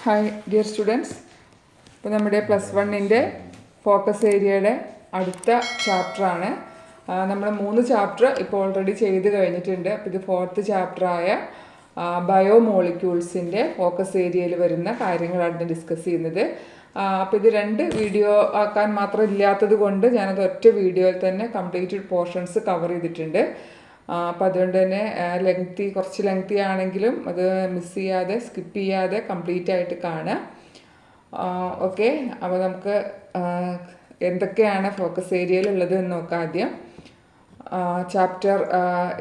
Hi dear students, ഇപ്പോൾ നമ്മുടെ +1 focus ഏരിയയുടെ അടുത്ത ചാപ്റ്ററാണ്. നമ്മൾ 3 ചാപ്റ്റർ ഇപ്പോൾ ഓൾറെഡി ചെയ്ത് കഴിഞ്ഞിട്ടുണ്ട്. അപ്പോൾ ഇത് 4th ചാപ്റ്ററായ ബയോമോളിക്യൂൾസിൻ്റെ ഫോക്കസ് ഏരിയയിൽ വരുന്ന കാര്യങ്ങളാണ് ഡിസ്കസ് ചെയ്യുന്നത്. അപ്പോൾ ഇത് 2 വീഡിയോ ആക്കാൻ മാത്രം ഇല്ലാത്തത് കൊണ്ട് ഞാനത് ഒറ്റ വീഡിയോയിൽ തന്നെ കംപ്ലീറ്റ് പോർഷൻസ് കവർ ചെയ്തിട്ടുണ്ട്. അപ്പോൾ അതുകൊണ്ട് തന്നെ കുറച്ച് ലെങ്തി ആണെങ്കിലും അത് മിസ് ചെയ്യാതെ സ്കിപ്പ് ചെയ്യാതെ കംപ്ലീറ്റ് ആയിട്ട് കാണുക. ഓക്കെ, അപ്പോൾ നമുക്ക് എന്തൊക്കെയാണ് ഫോക്കസ് ഏരിയയിലുള്ളത് എന്ന് നോക്കാം. ആദ്യം ചാപ്റ്റർ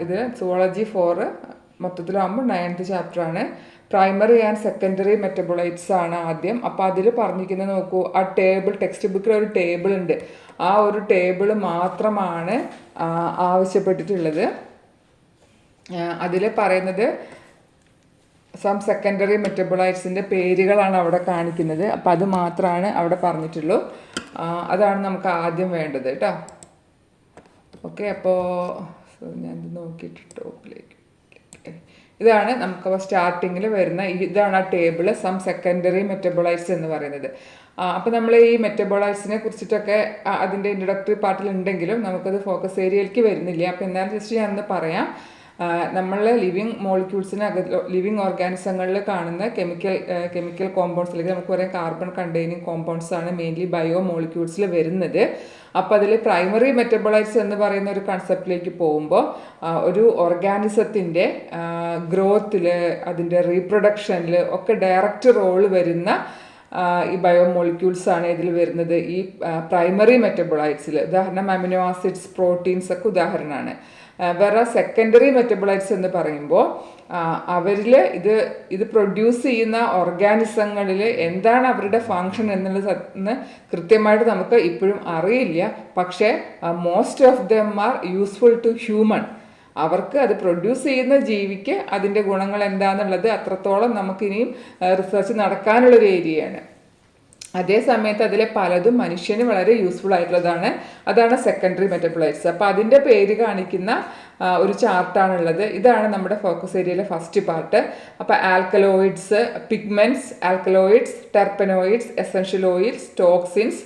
ഇത് സുവോളജി 4 മൊത്തത്തിലാകുമ്പോൾ 9th ചാപ്റ്ററാണ്. പ്രൈമറി ആൻഡ് സെക്കൻഡറി മെറ്റബോളൈറ്റ്സ് ആണ് ആദ്യം. അപ്പോൾ അതിൽ പറഞ്ഞിരിക്കുന്നത് നോക്കൂ, ആ ടേബിൾ ടെക്സ്റ്റ് ബുക്കിൽ ഒരു ടേബിൾ ഉണ്ട്. ആ ഒരു ടേബിൾ മാത്രമാണ് ആവശ്യപ്പെട്ടിട്ടുള്ളത്. അതിൽ പറയുന്നത് സം സെക്കൻഡറി മെറ്റബോളൈറ്റ്സിൻ്റെ പേരുകളാണ് അവിടെ കാണിക്കുന്നത്. അപ്പോൾ അത് മാത്രമാണ് അവിടെ പറഞ്ഞിട്ടുള്ളൂ. അതാണ് നമുക്ക് ആദ്യം വേണ്ടത് കേട്ടോ. ഓക്കെ, അപ്പോൾ ഞാനിത് നോക്കിയിട്ട് ടോപ്പിലേക്ക് ഇതാണ് നമുക്ക് സ്റ്റാർട്ടിങ്ങിൽ വരുന്ന ഇതാണ് ആ ടേബിൾ സം സെക്കൻഡറി മെറ്റബോളൈറ്റ്സ് എന്ന് പറയുന്നത്. അപ്പോൾ നമ്മൾ ഈ മെറ്റബോളൈറ്റ്സിനെ കുറിച്ചിട്ടൊക്കെ അതിൻ്റെ ഇൻട്രൊഡക്ടറി പാർട്ടിൽ ഉണ്ടെങ്കിലും നമുക്കത് ഫോക്കസ് ഏരിയയിലേക്ക് വരുന്നില്ല. അപ്പോൾ എന്നാലും ജസ്റ്റ് ഞാനൊന്ന് പറയാം. നമ്മൾ ലിവിങ് ഓർഗാനിസങ്ങളിൽ കാണുന്ന കെമിക്കൽ കോമ്പൗണ്ട്സിലേക്ക് നമുക്ക് പറയാം കാർബൺ കണ്ടെയ്നിങ് കോമ്പൗണ്ട്സ് ആണ് മെയിൻലി ബയോമോളിക്യൂൾസിൽ വരുന്നത്. അപ്പോൾ അതിൽ പ്രൈമറി മെറ്റബോളൈറ്റ്സ് എന്ന് പറയുന്ന ഒരു കൺസെപ്റ്റിലേക്ക് പോകുമ്പോൾ ഒരു ഓർഗാനിസത്തിൻ്റെ ഗ്രോത്തിൽ അതിൻ്റെ റീപ്രൊഡക്ഷനിൽ ഒക്കെ ഡയറക്റ്റ് റോള് വരുന്ന ഈ ബയോമോളിക്യൂൾസ് ആണ് ഇതിൽ വരുന്നത്. ഈ പ്രൈമറി മെറ്റബോളൈറ്റ്സിൽ ഉദാഹരണം അമിനോ ആസിഡ്സ്, പ്രോട്ടീൻസ് ഒക്കെ ഉദാഹരണമാണ്. വേറെ സെക്കൻഡറി മെറ്റബോളൈറ്റ്സ് എന്ന് പറയുമ്പോൾ അവരിൽ ഇത് പ്രൊഡ്യൂസ് ചെയ്യുന്ന ഓർഗാനിസങ്ങളിൽ എന്താണ് അവരുടെ ഫങ്ഷൻ എന്നുള്ളത് കൃത്യമായിട്ട് നമുക്ക് ഇപ്പോഴും അറിയില്ല. പക്ഷേ most of them are useful to human. അവർക്ക് അത് പ്രൊഡ്യൂസ് ചെയ്യുന്ന ജീവിക്ക് അതിൻ്റെ ഗുണങ്ങൾ എന്താണെന്നുള്ളത് അത്രത്തോളം നമുക്കിനിയും റിസർച്ച് നടക്കാനുള്ളൊരു ഏരിയയാണ്. അതേ സമയത്ത് അതിലെ പലതും മനുഷ്യന് വളരെ യൂസ്ഫുൾ ആയിട്ടുള്ളതാണ്. അതാണ് സെക്കൻഡറി മെറ്റബോളൈറ്റ്സ്. അപ്പോൾ അതിൻ്റെ പേര് കാണിക്കുന്ന ഒരു ചാർട്ടാണുള്ളത്. ഇതാണ് നമ്മുടെ ഫോക്കസ് ഏരിയയിലെ ഫസ്റ്റ് പാർട്ട്. അപ്പോൾ alkaloids, pigments, alkaloids, terpenoids, essential oils, toxins,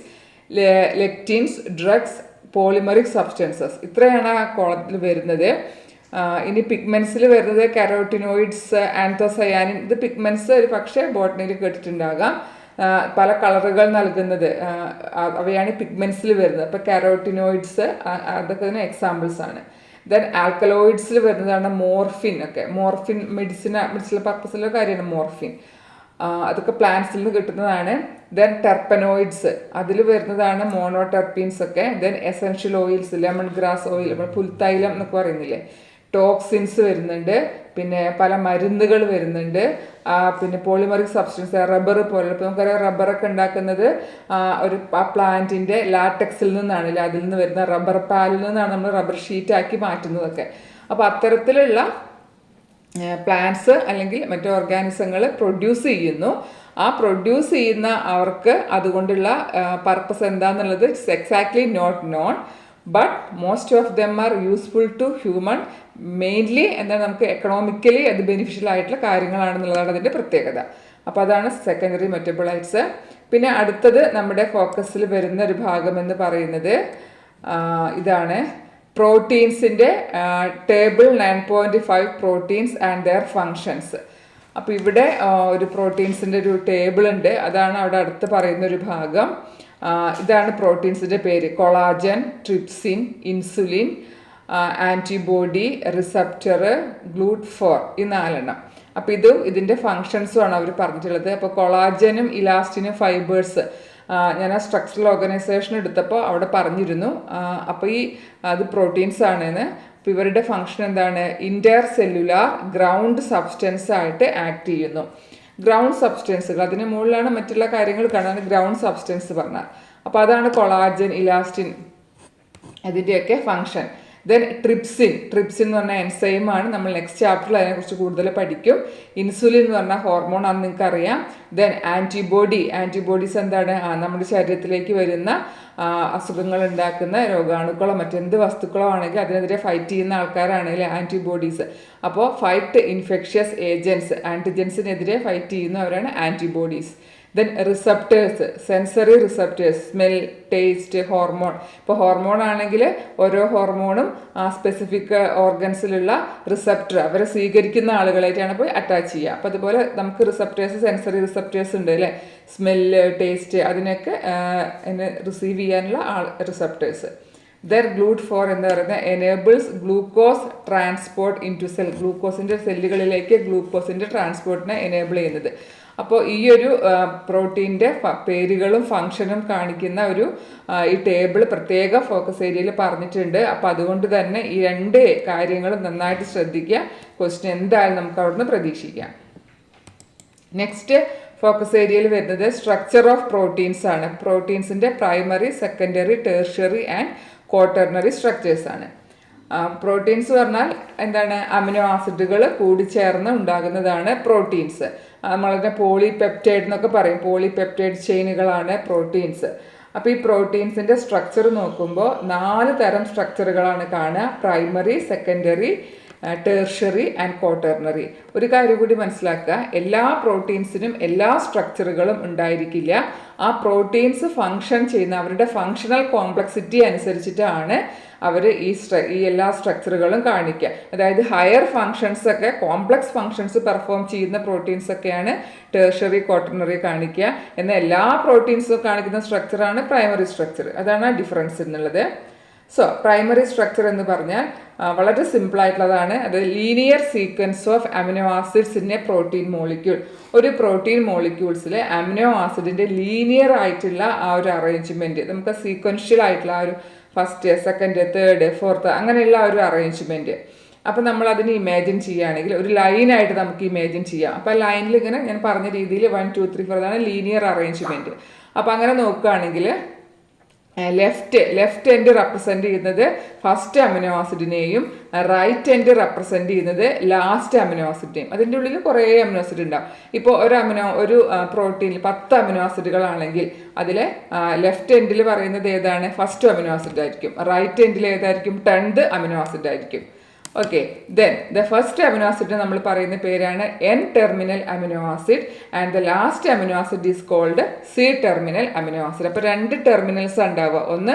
lectins, drugs, polymeric substances, ഇത്രയാണ് ആ കോളത്തിൽ വരുന്നത്. ഇനി പിഗ്മെൻറ്റ്സിൽ വരുന്നത് കരോട്ടിനോയിഡ്സ്, ആൻതോസയാനിൻ. ഇത് പിഗ്മെൻറ്റ്സ് ഒരു പക്ഷേ ബോട്ടണിയിൽ കേട്ടിട്ടുണ്ടാകാം. പല കളറുകൾ നൽകുന്നത് അവയാണ് പിഗ്മെൻറ്റ്സിൽ വരുന്നത്. അപ്പോൾ കരോട്ടിനോയിഡ്സ് അതൊക്കെ തന്നെ എക്സാമ്പിൾസ് ആണ്. ദെൻ ആൽക്കലോയിഡ്സിൽ വരുന്നതാണ് മോർഫിൻ ഒക്കെ. മോർഫിൻ മെഡിസിനൽ പർപ്പസിലുള്ള കാര്യമാണ് മോർഫിൻ. അതൊക്കെ പ്ലാന്റ്സിൽ നിന്ന് കിട്ടുന്നതാണ്. ദെൻ ടെർപ്പനോയിഡ്സ് അതിൽ വരുന്നതാണ് മോണോടെർപ്പീൻസ് ഒക്കെ. Then essential oils, lemongrass oil, പുൽത്തൈലം എന്നൊക്കെ പറയുന്നില്ലേ. ടോക്സിൻസ് വരുന്നുണ്ട്, പിന്നെ പല മരുന്നുകൾ വരുന്നുണ്ട്, പിന്നെ പോളിമറിക് സബ്സ്റ്റൻസ്, റബ്ബർ പോലെ. ഇപ്പോൾ നമുക്കറിയാം റബ്ബറൊക്കെ ഉണ്ടാക്കുന്നത് ഒരു പ്ലാന്റിൻ്റെ ലാറ്റക്സിൽ നിന്നാണ്, അതിൽ നിന്ന് വരുന്ന റബ്ബർ പാലിൽ നിന്നാണ് നമ്മൾ റബ്ബർ ഷീറ്റാക്കി മാറ്റുന്നതൊക്കെ. അപ്പോൾ അത്തരത്തിലുള്ള പ്ലാന്റ്സ് അല്ലെങ്കിൽ മറ്റു ഓർഗാനിസങ്ങൾ പ്രൊഡ്യൂസ് ചെയ്യുന്നു. ആ പ്രൊഡ്യൂസ് ചെയ്യുന്ന അവർക്ക് അതുകൊണ്ടുള്ള പർപ്പസ് എന്താണെന്നുള്ളത് it's exactly not known. But most of them are useful to human. Mainly എന്താണ് നമുക്ക് എക്കണോമിക്കലി അത് ബെനിഫിഷ്യൽ ആയിട്ടുള്ള കാര്യങ്ങളാണെന്നുള്ളതാണ് അതിൻ്റെ പ്രത്യേകത. അപ്പോൾ അതാണ് സെക്കൻഡറി മെറ്റബോളൈറ്റ്സ്. പിന്നെ അടുത്തത് നമ്മുടെ ഫോക്കസിൽ വരുന്ന ഒരു ഭാഗം എന്ന് പറയുന്നത് ഇതാണ് പ്രോട്ടീൻസിൻ്റെ table 9.5 proteins and their functions. അപ്പോൾ ഇവിടെ ഒരു പ്രോട്ടീൻസിൻ്റെ ഒരു ടേബിൾ ഉണ്ട്. അതാണ് അവിടെ അടുത്ത് പറയുന്ന ഒരു ഭാഗം. ഇതാണ് പ്രോട്ടീൻസിൻ്റെ പേര്: collagen, trypsin, insulin, antibody, receptor, GLUT4, ഈ 4 അപ്പോൾ ഇതിൻ്റെ ഫങ്ഷൻസുമാണ് അവർ പറഞ്ഞിട്ടുള്ളത്. അപ്പോൾ കൊളാജനും ഇലാസ്റ്റിനും ഫൈബേഴ്സ് ഞാൻ ആ സ്ട്രക്ചറൽ ഓർഗനൈസേഷൻ എടുത്തപ്പോൾ അവിടെ പറഞ്ഞിരുന്നു. അപ്പോൾ അത് പ്രോട്ടീൻസ് ആണെന്ന്. അപ്പോൾ ഇവരുടെ ഫങ്ഷൻ എന്താണ്? ഇൻ്റർ സെല്ലുലാർ ഗ്രൗണ്ട് സബ്സ്റ്റൻസ് ആയിട്ട് ആക്ട് ചെയ്യുന്നു. ഗ്രൗണ്ട് സബ്സ്റ്റൻസുകൾ അതിന് മുകളിലാണ് മറ്റുള്ള കാര്യങ്ങൾ കാണാൻ ഗ്രൗണ്ട് സബ്സ്റ്റൻസ് പറഞ്ഞാൽ. അപ്പോൾ അതാണ് കൊളാജൻ, ഇലാസ്റ്റിൻ, അതിൻ്റെയൊക്കെ ഫങ്ഷൻ. ദെൻ ട്രിപ്സിൻ എന്ന് പറഞ്ഞാൽ എൻസൈമാണ്. നമ്മൾ നെക്സ്റ്റ് ചാപ്റ്ററിൽ അതിനെക്കുറിച്ച് കൂടുതൽ പഠിക്കും. ഇൻസുലിൻ എന്ന് പറഞ്ഞാൽ ഹോർമോൺ ആണെന്ന് നിങ്ങൾക്ക് അറിയാം. ദെൻ ആൻറ്റിബോഡീസ് എന്താണ്? നമ്മുടെ ശരീരത്തിലേക്ക് വരുന്ന അസുഖങ്ങൾ ഉണ്ടാക്കുന്ന രോഗാണുക്കളോ മറ്റെന്ത് വസ്തുക്കളോ ആണെങ്കിൽ അതിനെതിരെ ഫൈറ്റ് ചെയ്യുന്ന ആൾക്കാരാണെങ്കിൽ ആൻറ്റിബോഡീസ്. അപ്പോൾ ഫൈറ്റ് ഇൻഫെക്ഷ്യസ് ഏജൻസ്, ആൻറ്റിജൻസിനെതിരെ ഫൈറ്റ് ചെയ്യുന്നവരാണ് antibodies. Then receptors, sensory receptors, smell, taste, hormone. ഇപ്പോൾ ഹോർമോൺ ആണെങ്കിൽ ഓരോ ഹോർമോണും ആ സ്പെസിഫിക് ഓർഗൻസിലുള്ള റിസപ്റ്റർ അവരെ സ്വീകരിക്കുന്ന ആളുകളായിട്ടാണ് പോയി അറ്റാച്ച് ചെയ്യുക. അപ്പോൾ അതുപോലെ നമുക്ക് റിസപ്റ്റേഴ്സ്, സെൻസറി റിസപ്റ്റേഴ്സ് ഉണ്ട് അല്ലേ, സ്മെല്ല്, ടേസ്റ്റ്, അതിനൊക്കെ റിസീവ് ചെയ്യാനുള്ള റിസപ്റ്റേഴ്സ്. ദർ GLUT4 എന്ന് പറയുന്നത് enables glucose transport into cell, ഗ്ലൂക്കോസിൻ്റെ സെല്ലുകളിലേക്ക് ഗ്ലൂക്കോസിൻ്റെ ട്രാൻസ്പോർട്ടിനെ എനേബിൾ ചെയ്യുന്നത്. അപ്പോൾ ഈ ഒരു പ്രോട്ടീൻ്റെ പേരുകളും ഫങ്ഷനും കാണിക്കുന്ന ഒരു ഈ ടേബിൾ പ്രത്യേക ഫോക്കസ് ഏരിയയിൽ പറഞ്ഞിട്ടുണ്ട്. അപ്പോൾ അതുകൊണ്ട് തന്നെ ഈ രണ്ട് കാര്യങ്ങളും നന്നായിട്ട് ശ്രദ്ധിക്കുക. ക്വസ്റ്റ്യൻ എന്തായാലും നമുക്ക് അവിടുന്ന് പ്രതീക്ഷിക്കാം. നെക്സ്റ്റ് ഫോക്കസ് ഏരിയയിൽ വരുന്നത് സ്ട്രക്ചർ ഓഫ് പ്രോട്ടീൻസ് ആണ്. പ്രോട്ടീൻസിൻ്റെ primary, secondary, tertiary and quaternary structures ആണ്. പ്രോട്ടീൻസ് പറഞ്ഞാൽ എന്താണ്? അമിനോ ആസിഡുകൾ കൂടിച്ചേർന്ന് ഉണ്ടാകുന്നതാണ് പ്രോട്ടീൻസ്. നമ്മളതിനെ പോളിപെപ്റ്റൈഡ് എന്നൊക്കെ പറയും. പോളിപെപ്റ്റൈഡ് ചെയിനുകളാണ് പ്രോട്ടീൻസ്. അപ്പോൾ ഈ പ്രോട്ടീൻസിൻ്റെ സ്ട്രക്ചർ നോക്കുമ്പോൾ 4 തരം സ്ട്രക്ചറുകളാണ് കാണുക: primary, secondary, tertiary and quaternary. ഒരു കാര്യം കൂടി മനസ്സിലാക്കുക, എല്ലാ പ്രോട്ടീൻസിനും എല്ലാ സ്ട്രക്ചറുകളും ഉണ്ടായിരിക്കില്ല. ആ പ്രോട്ടീൻസ് ഫങ്ഷൻ ചെയ്യുന്ന അവരുടെ ഫങ്ഷണൽ കോംപ്ലക്സിറ്റി അനുസരിച്ചിട്ടാണ് അവർ ഈ എല്ലാ സ്ട്രക്ചറുകളും കാണിക്കുക. അതായത് ഹയർ ഫങ്ഷൻസ് ഒക്കെ, കോംപ്ലക്സ് ഫങ്ഷൻസ് പെർഫോം ചെയ്യുന്ന പ്രോട്ടീൻസ് ഒക്കെയാണ് ടെർഷ്യറി, ക്വാട്ടർണറി കാണിക്കുക. എന്നാൽ എല്ലാ പ്രോട്ടീൻസും കാണിക്കുന്ന സ്ട്രക്ചറാണ് പ്രൈമറി സ്ട്രക്ചർ. അതാണ് ആ ഡിഫറൻസ് എന്നുള്ളത്. സോ പ്രൈമറി സ്ട്രക്ചർ എന്ന് പറഞ്ഞാൽ വളരെ സിമ്പിളായിട്ടുള്ളതാണ്. അത് linear sequence of amino acids in A protein molecule. ഒരു പ്രോട്ടീൻ മോളിക്യൂൾസിലെ അമിനോ ആസിഡിൻ്റെ ലീനിയർ ആയിട്ടുള്ള ആ ഒരു അറേഞ്ച്മെൻറ്റ്, നമുക്ക് സീക്വൻഷ്യൽ ആയിട്ടുള്ള ആ ഒരു ഫസ്റ്റ്, സെക്കൻഡ്, തേർഡ്, ഫോർത്ത് അങ്ങനെയുള്ള ഒരു അറേഞ്ച്മെൻറ്റ്. അപ്പോൾ നമ്മൾ അതിന് ഇമാജിൻ ചെയ്യുകയാണെങ്കിൽ ഒരു ലൈനായിട്ട് നമുക്ക് ഇമാജിൻ ചെയ്യാം. അപ്പോൾ ആ ലൈനിൽ ഇങ്ങനെ ഞാൻ പറഞ്ഞ രീതിയിൽ 1, 2, 3, 4 അതാണ് ലീനിയർ അറേഞ്ച്മെൻറ്റ്. അപ്പോൾ അങ്ങനെ നോക്കുകയാണെങ്കിൽ ലെഫ്റ്റ് എൻഡ് റെപ്രസെൻ്റ് ചെയ്യുന്നത് ഫസ്റ്റ് അമിനോ ആസിഡിനെയും റൈറ്റ് എൻഡ് റെപ്രസെൻ്റ് ചെയ്യുന്നത് ലാസ്റ്റ് അമിനോ ആസിഡിനെയും. അതിൻ്റെ ഉള്ളിൽ കുറേ അമിനോ ആസിഡ് ഉണ്ടാവും. ഇപ്പോൾ ഒരു പ്രോട്ടീനിൽ 10 അമിനോ ആസിഡുകളാണെങ്കിൽ അതിൽ ലെഫ്റ്റ് എൻഡിൽ പറയുന്നത് ഏതാണ്? ഫസ്റ്റ് അമിനോ ആസിഡ് ആയിരിക്കും. റൈറ്റ് എൻഡിൽ ഏതായിരിക്കും? 10th അമിനോ ആസിഡ് ആയിരിക്കും. Okay, then the first amino acid നമ്മൾ പറയുന്ന പേരാണ് N terminal amino acid and the last amino acid is called C terminal amino acid. അപ്പോൾ 2 ടെർമിനൽസ് ഉണ്ടാവുക, ഒന്ന്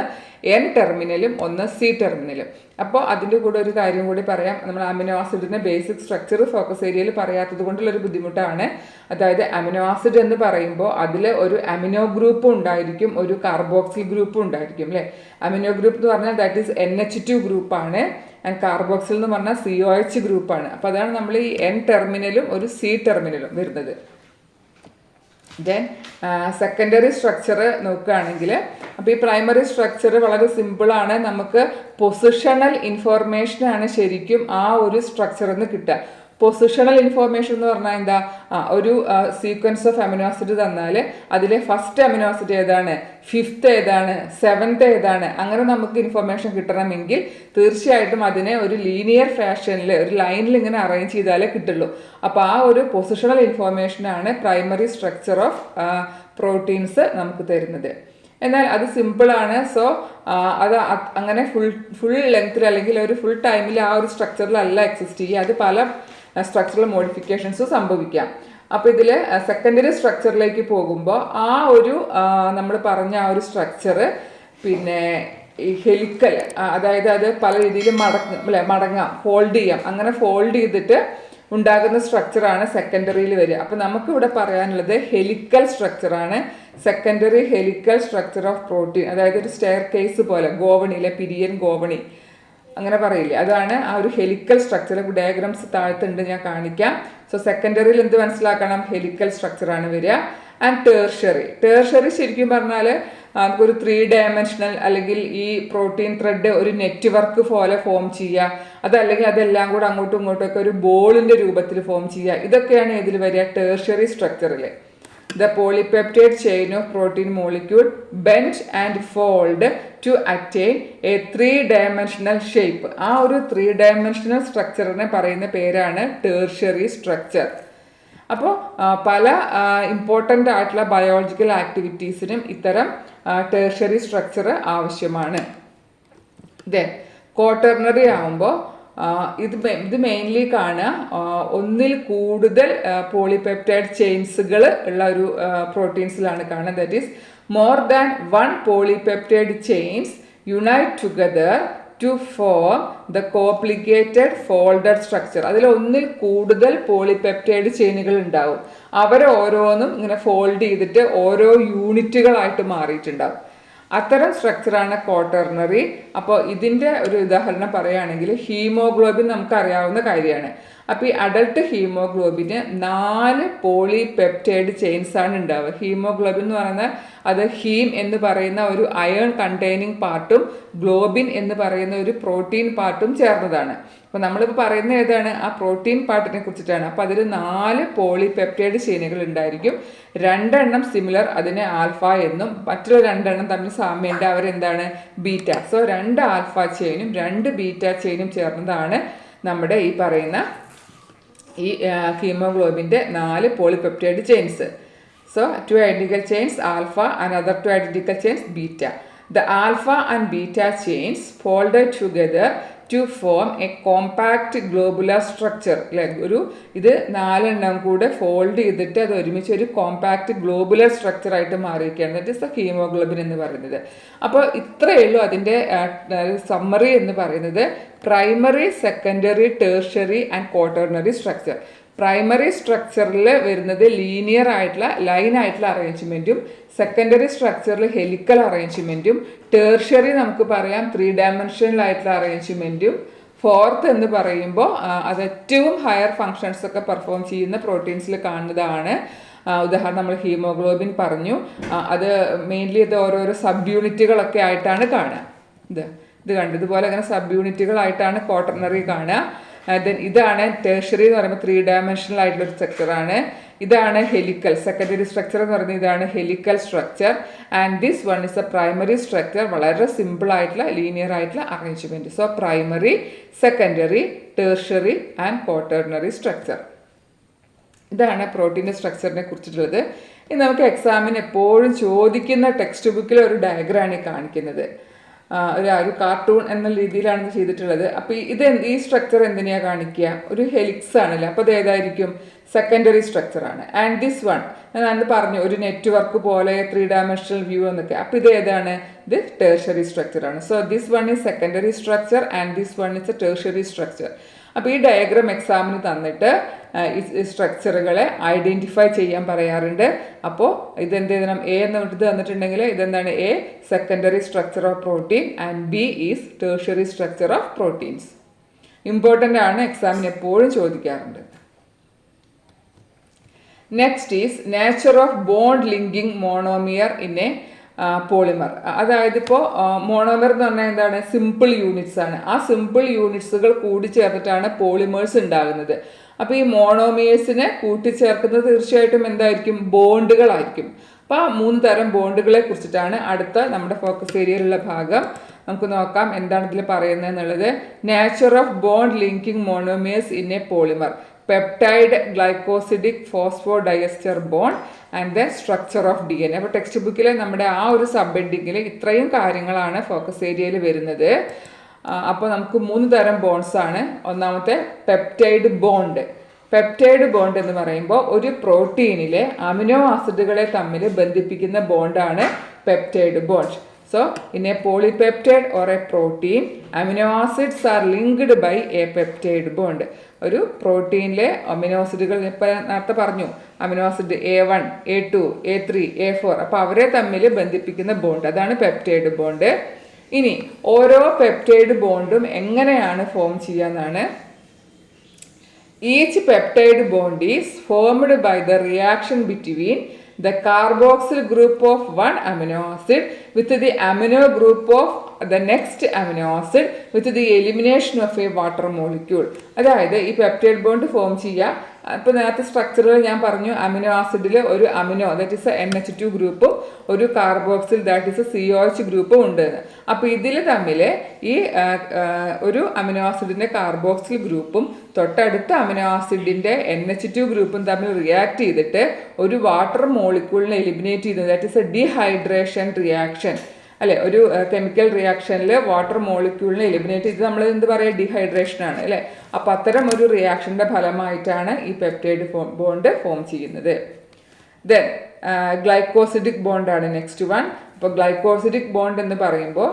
എൻ ടെർമിനലും ഒന്ന് സി ടെർമിനലും. അപ്പോൾ അതിൻ്റെ കൂടെ ഒരു കാര്യം കൂടി പറയാം. നമ്മൾ അമിനോ ആസിഡിൻ്റെ ബേസിക് സ്ട്രക്ചർ ഫോക്കസ് ഏരിയയിൽ പറയാത്തത് കൊണ്ടുള്ളൊരു ബുദ്ധിമുട്ടാണ്. അതായത് അമിനോ ആസിഡ് എന്ന് പറയുമ്പോൾ അതിൽ ഒരു അമിനോ ഗ്രൂപ്പും ഉണ്ടായിരിക്കും, ഒരു കാർബോക്സിൽ ഗ്രൂപ്പും ഉണ്ടായിരിക്കും അല്ലേ. അമിനോ ഗ്രൂപ്പ് എന്ന് പറഞ്ഞാൽ ദാറ്റ് ഈസ് NH2 ഗ്രൂപ്പാണ്. ആൻഡ് കാർബോക്സിൽ എന്ന് പറഞ്ഞാൽ COH ഗ്രൂപ്പാണ്. അപ്പോൾ അതാണ് നമ്മൾ ഈ എൻ ടെർമിനലും ഒരു സി ടെർമിനലും വരുന്നത്. ദെൻ സെക്കൻഡറി സ്ട്രക്ചർ നോക്കുകയാണെങ്കിൽ, അപ്പോൾ ഈ പ്രൈമറി സ്ട്രക്ചർ വളരെ സിമ്പിളാണ്. നമുക്ക് പൊസിഷണൽ ഇൻഫോർമേഷനാണ് ശരിക്കും ആ ഒരു സ്ട്രക്ചറിൽ നിന്ന് കിട്ടുക. പൊസിഷണൽ ഇൻഫോർമേഷൻ എന്ന് പറഞ്ഞാൽ എന്താ? ഒരു സീക്വൻസ് ഓഫ് അമിനോ ആസിഡ് തന്നാൽ അതിലെ ഫസ്റ്റ് അമിനോ ആസിഡ് ഏതാണ്, 5th ഏതാണ്, 7th ഏതാണ്, അങ്ങനെ നമുക്ക് ഇൻഫോർമേഷൻ കിട്ടണമെങ്കിൽ തീർച്ചയായിട്ടും അതിനെ ഒരു ലീനിയർ ഫാഷനിൽ ഒരു ലൈനിൽ ഇങ്ങനെ അറേഞ്ച് ചെയ്താലേ കിട്ടുള്ളൂ. അപ്പോൾ ആ ഒരു പൊസിഷണൽ ഇൻഫോർമേഷനാണ് പ്രൈമറി സ്ട്രക്ചർ ഓഫ് പ്രോട്ടീൻസ് നമുക്ക് തരുന്നത്. എന്നാൽ അത് സിമ്പിളാണ്. സോ അത് അങ്ങനെ ഫുൾ ലെങ്ത്തിൽ അല്ലെങ്കിൽ ഒരു ഫുൾ ടൈമിൽ ആ ഒരു സ്ട്രക്ചറിലല്ല എക്സിസ്റ്റ് ചെയ്യുക. അത് പല സ്ട്രക്ചറൽ മോഡിഫിക്കേഷൻസ് സംഭവിക്കാം. അപ്പോൾ ഇതിൽ സെക്കൻഡറി സ്ട്രക്ചറിലേക്ക് പോകുമ്പോൾ ആ ഒരു നമ്മൾ പറഞ്ഞ ആ ഒരു സ്ട്രക്ചർ പിന്നെ ഈ ഹെലിക്കൽ, അതായത് അത് പല രീതിയിൽ മടങ്ങാം, ഫോൾഡ് ചെയ്യാം. അങ്ങനെ ഫോൾഡ് ചെയ്തിട്ട് ഉണ്ടാകുന്ന സ്ട്രക്ചറാണ് സെക്കൻഡറിയിൽ വരിക. അപ്പോൾ നമുക്കിവിടെ പറയാനുള്ളത് ഹെലിക്കൽ സ്ട്രക്ചറാണ്. Secondary helical structure of protein, അതായത് ഒരു സ്റ്റെയർ കേസ് പോലെ, ഗോവണിയിലെ പിരിയൻ ഗോവണി അങ്ങനെ പറയില്ലേ, അതാണ് ആ ഒരു ഹെലിക്കൽ സ്ട്രക്ചർ. ഡയഗ്രാംസ് താഴത്തുണ്ട്, ഞാൻ കാണിക്കാം. സോ സെക്കൻഡറിയിൽ എന്ത് മനസ്സിലാക്കണം? ഹെലിക്കൽ സ്ട്രക്ചറാണ് വരിക. ആൻഡ് ടേർഷ്യറി ശരിക്കും പറഞ്ഞാൽ നമുക്കൊരു 3 ഡയമെൻഷണൽ അല്ലെങ്കിൽ ഈ പ്രോട്ടീൻ ത്രെഡ് ഒരു നെറ്റ്വർക്ക് പോലെ ഫോം ചെയ്യുക, അതല്ലെങ്കിൽ അതെല്ലാം കൂടെ അങ്ങോട്ടും ഇങ്ങോട്ടും ഒക്കെ ഒരു ബോളിൻ്റെ രൂപത്തിൽ ഫോം ചെയ്യുക. ഇതൊക്കെയാണ് ഇതിൽ വരിക ടേർഷ്യറി സ്ട്രക്ചറിൽ. the polypeptide chain of protein molecule bend and fold to attain a 3-dimensional shape. ആ ഒരു 3-dimensional സ്ട്രക്ചറിനെ പറയുന്ന പേരാണ് ടേർഷ്യറി സ്ട്രക്ചർ. അപ്പോൾ പല ഇമ്പോർട്ടൻ്റ് ആയിട്ടുള്ള ബയോളജിക്കൽ ആക്ടിവിറ്റീസിനും ഇത്തരം ടേർഷ്യറി സ്ട്രക്ചർ ആവശ്യമാണ്. ദെൻ ക്വാട്ടർണറി ആകുമ്പോൾ ഇത് മെയിൻലി കാണുക ഒന്നിൽ കൂടുതൽ പോളിപെപ്റ്റൈഡ് ചെയിൻസുകൾ ഉള്ള ഒരു പ്രോട്ടീൻസിലാണ് കാണുക. That is more than 1 polypeptide chains unite together to form the complicated folded structure. അതിൽ ഒന്നിൽ കൂടുതൽ പോളിപെപ്റ്റൈഡ് ചെയിനുകൾ ഉണ്ടാവും. അവരെ ഓരോന്നും ഇങ്ങനെ ഫോൾഡ് ചെയ്തിട്ട് ഓരോ യൂണിറ്റുകളായിട്ട് മാറിയിട്ടുണ്ടാവും. അത്തരം സ്ട്രക്ചറാണ് ക്വാട്ടർണറി. അപ്പോൾ ഇതിൻ്റെ ഒരു ഉദാഹരണം പറയുകയാണെങ്കിൽ ഹീമോഗ്ലോബിൻ നമുക്കറിയാവുന്ന കാര്യമാണ്. അപ്പോൾ ഈ അഡൾട്ട് ഹീമോഗ്ലോബിന് 4 പോളിപെപ്റ്റൈഡ് ചെയിൻസ് ആണ് ഉണ്ടാവുക. ഹീമോഗ്ലോബിൻ എന്ന് പറയുന്നത് അത് ഹീം എന്ന് പറയുന്ന ഒരു അയൺ കണ്ടെയ്നിങ് പാർട്ടും ഗ്ലോബിൻ എന്ന് പറയുന്ന ഒരു പ്രോട്ടീൻ പാർട്ടും ചേർന്നതാണ്. അപ്പോൾ നമ്മളിപ്പോൾ പറയുന്ന ഏതാണ്? ആ പ്രോട്ടീൻ പാർട്ടിനെ കുറിച്ചിട്ടാണ്. അപ്പോൾ അതിൽ 4 പോളിപെപ്റ്റൈഡ് ചെയിനുകൾ ഉണ്ടായിരിക്കും. 2 എണ്ണം സിമിലർ, അതിനെ ആൽഫ എന്നും മറ്റുള്ള 2 എണ്ണം തമ്മിൽ സാമ്യമുണ്ട്, അവരെന്താണ്? ബീറ്റ. സോ 2 ആൽഫ ചെയിനും 2 ബീറ്റ ചെയിനും ചേർന്നതാണ് നമ്മുടെ ഈ പറയുന്ന ഈ ഹീമോഗ്ലോബിൻ്റെ 4 polypeptide chains. So 2 identical chains alpha and other 2 identical chains beta. The alpha and beta chains folded together to form a compact globular structure. ഒരു ഇത് 4 എണ്ണം കൂടെ ഫോൾഡ് ചെയ്തിട്ട് അത് ഒരുമിച്ച് ഒരു കോമ്പാക്റ്റ് ഗ്ലോബുലർ സ്ട്രക്ചർ ആയിട്ട് മാറിയിരിക്കുകയാണ്. ദാറ്റ് ഈസ് ദ ഹീമോഗ്ലോബിൻ എന്ന് പറയുന്നത്. അപ്പോൾ ഇത്രയേ ഉള്ളൂ അതിൻ്റെ സമ്മറി എന്ന് പറയുന്നത്. Primary, secondary, tertiary and quaternary structure. Primary സ്ട്രക്ചറിൽ വരുന്നത് ലീനിയർ ആയിട്ടുള്ള ലൈനായിട്ടുള്ള അറേഞ്ച്മെൻറ്റും, സെക്കൻഡറി സ്ട്രക്ചറിൽ ഹെലിക്കൽ അറേഞ്ച്മെൻറ്റും, ടേർഷ്യറി നമുക്ക് പറയാം 3-dimensional ആയിട്ടുള്ള അറേഞ്ച്മെൻറ്റും, ഫോർത്ത് എന്ന് പറയുമ്പോൾ അത് ഏറ്റവും ഹയർ ഫങ്ഷൻസ് ഒക്കെ പെർഫോം ചെയ്യുന്ന പ്രോട്ടീൻസിൽ കാണുന്നതാണ്. ഉദാഹരണം നമ്മൾ ഹീമോഗ്ലോബിൻ പറഞ്ഞു, അത് മെയിൻലി ഇത് ഓരോരോ സബ് യൂണിറ്റുകളൊക്കെ ആയിട്ടാണ് കാണുക. ഇത് കണ്ടു, ഇതുപോലെ അങ്ങനെ സബ് യൂണിറ്റുകളായിട്ടാണ് ക്വാട്ടർണറി കാണുക. ദെൻ ഇതാണ് ടേർഷ്യറി എന്ന് പറയുമ്പോൾ 3-dimensional ആയിട്ടുള്ളൊരു സ്ട്രക്ചറാണ്. ഇതാണ് ഹെലിക്കൽ. സെക്കൻഡറി സ്ട്രക്ചർ എന്ന് പറയുന്നത് ഇതാണ് helical structure. And this one is A primary structure. വളരെ സിമ്പിൾ ആയിട്ടുള്ള ലീനിയർ ആയിട്ടുള്ള arrangement. So primary, secondary, tertiary and quaternary structure. ഇതാണ് പ്രോട്ടീൻ്റെ സ്ട്രക്ചറിനെ കുറിച്ചിട്ടുള്ളത്. ഇനി നമുക്ക് എക്സാമിന് എപ്പോഴും ചോദിക്കുന്ന ടെക്സ്റ്റ് ബുക്കിലെ ഒരു ഡയഗ്രാമാണ് കാണിക്കുന്നത്. ഒരു കാർട്ടൂൺ എന്ന രീതിയിലാണ് ഇത് ചെയ്തിട്ടുള്ളത്. അപ്പോൾ ഈ സ്ട്രക്ചർ എന്തിനാണ് കാണിക്കുക? ഒരു ഹെലിക്സ് ആണല്ലോ. അപ്പോൾ അത് ഏതായിരിക്കും? സെക്കൻഡറി സ്ട്രക്ചറാണ്. ആൻഡ് ദിസ് വൺ ഞാൻ അന്ന് പറഞ്ഞു ഒരു നെറ്റ്വർക്ക് പോലെ 3-dimensional വ്യൂ എന്നൊക്കെ. അപ്പോൾ ഇത് ഏതാണ്? ഇത് ടേർഷ്യറി സ്ട്രക്ചറാണ്. So this one is secondary structure and this one is a tertiary structure. അപ്പോൾ ഈ ഡയഗ്രാം എക്സാമിന് തന്നിട്ട് ഈ സ്ട്രക്ചറുകളെ ഐഡൻറ്റിഫൈ ചെയ്യാൻ പറയാറുണ്ട്. അപ്പോൾ ഇതെന്ത് എഴുതണം? എ എന്ന് ഇത് തന്നിട്ടുണ്ടെങ്കിൽ ഇതെന്താണ്? A secondary structure of protein and B is tertiary structure of proteins. Important ആണ്, എക്സാമിന് എപ്പോഴും ചോദിക്കാറുണ്ട്. Next is nature of bond linking monomer in a polymer. അതായത് ഇപ്പോൾ മോണോമർ എന്ന് പറഞ്ഞാൽ എന്താണ്? സിമ്പിൾ യൂണിറ്റ്സ് ആണ്. ആ സിമ്പിൾ യൂണിറ്റ്സുകൾ കൂടിച്ചേർന്നിട്ടാണ് പോളിമേഴ്സ് ഉണ്ടാകുന്നത്. അപ്പോൾ ഈ മോണോമിയേഴ്സിനെ കൂട്ടിച്ചേർക്കുന്നത് തീർച്ചയായിട്ടും എന്തായിരിക്കും? ബോണ്ടുകളായിരിക്കും. അപ്പോൾ ആ 3 തരം ബോണ്ടുകളെ കുറിച്ചിട്ടാണ് അടുത്ത നമ്മുടെ ഫോക്കസ് ഏരിയയിലുള്ള ഭാഗം. നമുക്ക് നോക്കാം എന്താണ് ഇതിൽ പറയുന്നത് എന്നുള്ളത്. Nature of bond linking monomers in a polymer, peptide glycosidic phosphodiester bond and the structure of DNA. അപ്പോൾ ടെക്സ്റ്റ് ബുക്കിൽ നമ്മുടെ ആ ഒരു സബ് ഹെഡിങ്ങിൽ ഇത്രയും കാര്യങ്ങളാണ് ഫോക്കസ് ഏരിയയിൽ വരുന്നത്. അപ്പോൾ നമുക്ക് 3 തരം ബോണ്ട്സ് ആണ്. ഒന്നാമത്തെ പെപ്റ്റൈഡ് ബോണ്ട്. പെപ്റ്റൈഡ് ബോണ്ട് എന്ന് പറയുമ്പോൾ ഒരു പ്രോട്ടീനിലെ അമിനോ ആസിഡുകളെ തമ്മിൽ ബന്ധിപ്പിക്കുന്ന ബോണ്ടാണ് peptide bond. So, in a polypeptide or a protein, amino acids are linked by a peptide bond. ഒരു പ്രോട്ടീനിലെ അമിനോ ആസിഡുകൾ ഇപ്പോൾ നേരത്തെ പറഞ്ഞു, amino acid A1, A2, A3, A4. അപ്പോൾ അവരെ തമ്മിൽ ബന്ധിപ്പിക്കുന്ന ബോണ്ട്, അതാണ് പെപ്റ്റൈഡ് ബോണ്ട്. ഇനി ഓരോ പെപ്റ്റൈഡ് ബോണ്ടും എങ്ങനെയാണ് ഫോം ചെയ്യാന്നാണ്. Each peptide bond is formed by the reaction between the carboxyl group of one amino acid with the amino group of the next amino acid with the elimination of A water molecule. അതായത് ഈ peptide bond form ചെയ്യുക. ഇപ്പോൾ നേരത്തെ സ്ട്രക്ചറുകൾ ഞാൻ പറഞ്ഞു, amino ആസിഡിൽ ഒരു amino that is NH2 ഗ്രൂപ്പും ഒരു കാർബോക്സിൽ ദാറ്റ് ഇസ് COH ഗ്രൂപ്പും ഉണ്ട്. അപ്പോൾ ഇതിൽ തമ്മിൽ ഈ ഒരു അമിനോ ആസിഡിൻ്റെ കാർബോക്സിൽ ഗ്രൂപ്പും തൊട്ടടുത്ത അമിനോ ആസിഡിൻ്റെ NH2 ഗ്രൂപ്പും തമ്മിൽ റിയാക്ട് ചെയ്തിട്ട് ഒരു വാട്ടർ മോളിക്യൂളിനെ എലിമിനേറ്റ് ചെയ്യുന്നത് that is A dehydration reaction അല്ലെ. ഒരു കെമിക്കൽ റിയാക്ഷനിൽ വാട്ടർ മോളിക്യൂളിനെ എലിമിനേറ്റ് ചെയ്ത് നമ്മൾ എന്ത് പറയുക, ഡീഹൈഡ്രേഷൻ ആണ് അല്ലേ. അപ്പോൾ അത്തരം ഒരു റിയാക്ഷൻ്റെ ഫലമായിട്ടാണ് ഈ പെപ്റ്റൈഡ് ബോണ്ട് ഫോം ചെയ്യുന്നത്. ദെൻ ഗ്ലൈക്കോസിഡിക് ബോണ്ടാണ് നെക്സ്റ്റ് വൺ. അപ്പോൾ ഗ്ലൈക്കോസിഡിക് ബോണ്ട് എന്ന് പറയുമ്പോൾ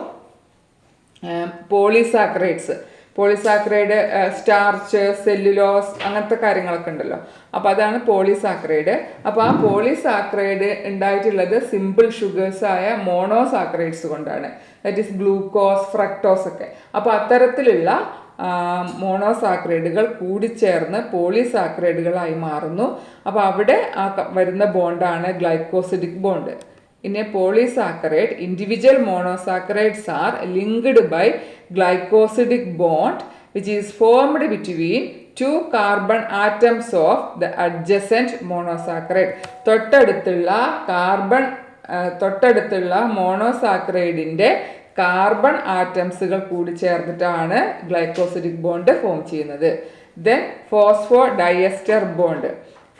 പോളിസാക്രൈഡ് സ്റ്റാർച്ച്, സെല്ലുലോസ് അങ്ങനത്തെ കാര്യങ്ങളൊക്കെ ഉണ്ടല്ലോ. അപ്പോൾ അതാണ് പോളിസാക്രൈഡ്. അപ്പോൾ ആ പോളിസാക്രൈഡ് ഉണ്ടായിട്ടുള്ളത് സിമ്പിൾ ഷുഗേഴ്സായ മോണോസാക്രൈഡ്സ് കൊണ്ടാണ്. ദാറ്റ് ഈസ് ഗ്ലൂക്കോസ്, ഫ്രക്ടോസ് ഒക്കെ. അപ്പോൾ അത്തരത്തിലുള്ള മോണോസാക്രൈഡുകൾ കൂടിച്ചേർന്ന് പോളിസാക്രൈഡുകളായി മാറുന്നു. അപ്പോൾ അവിടെ വരുന്ന ബോണ്ടാണ് glycosidic bond. In a polysaccharide, individual monosaccharides are linked by glycosidic bond which is formed between two carbon atoms of the adjacent monosaccharide. തൊട്ടടുത്തുള്ള മോണോസാക്രൈഡിൻ്റെ കാർബൺ ആറ്റംസുകൾ കൂടി ചേർന്നിട്ടാണ് ഗ്ലൈക്കോസിഡിക് ബോണ്ട് ഫോം ചെയ്യുന്നത്. Then phosphodiester bond.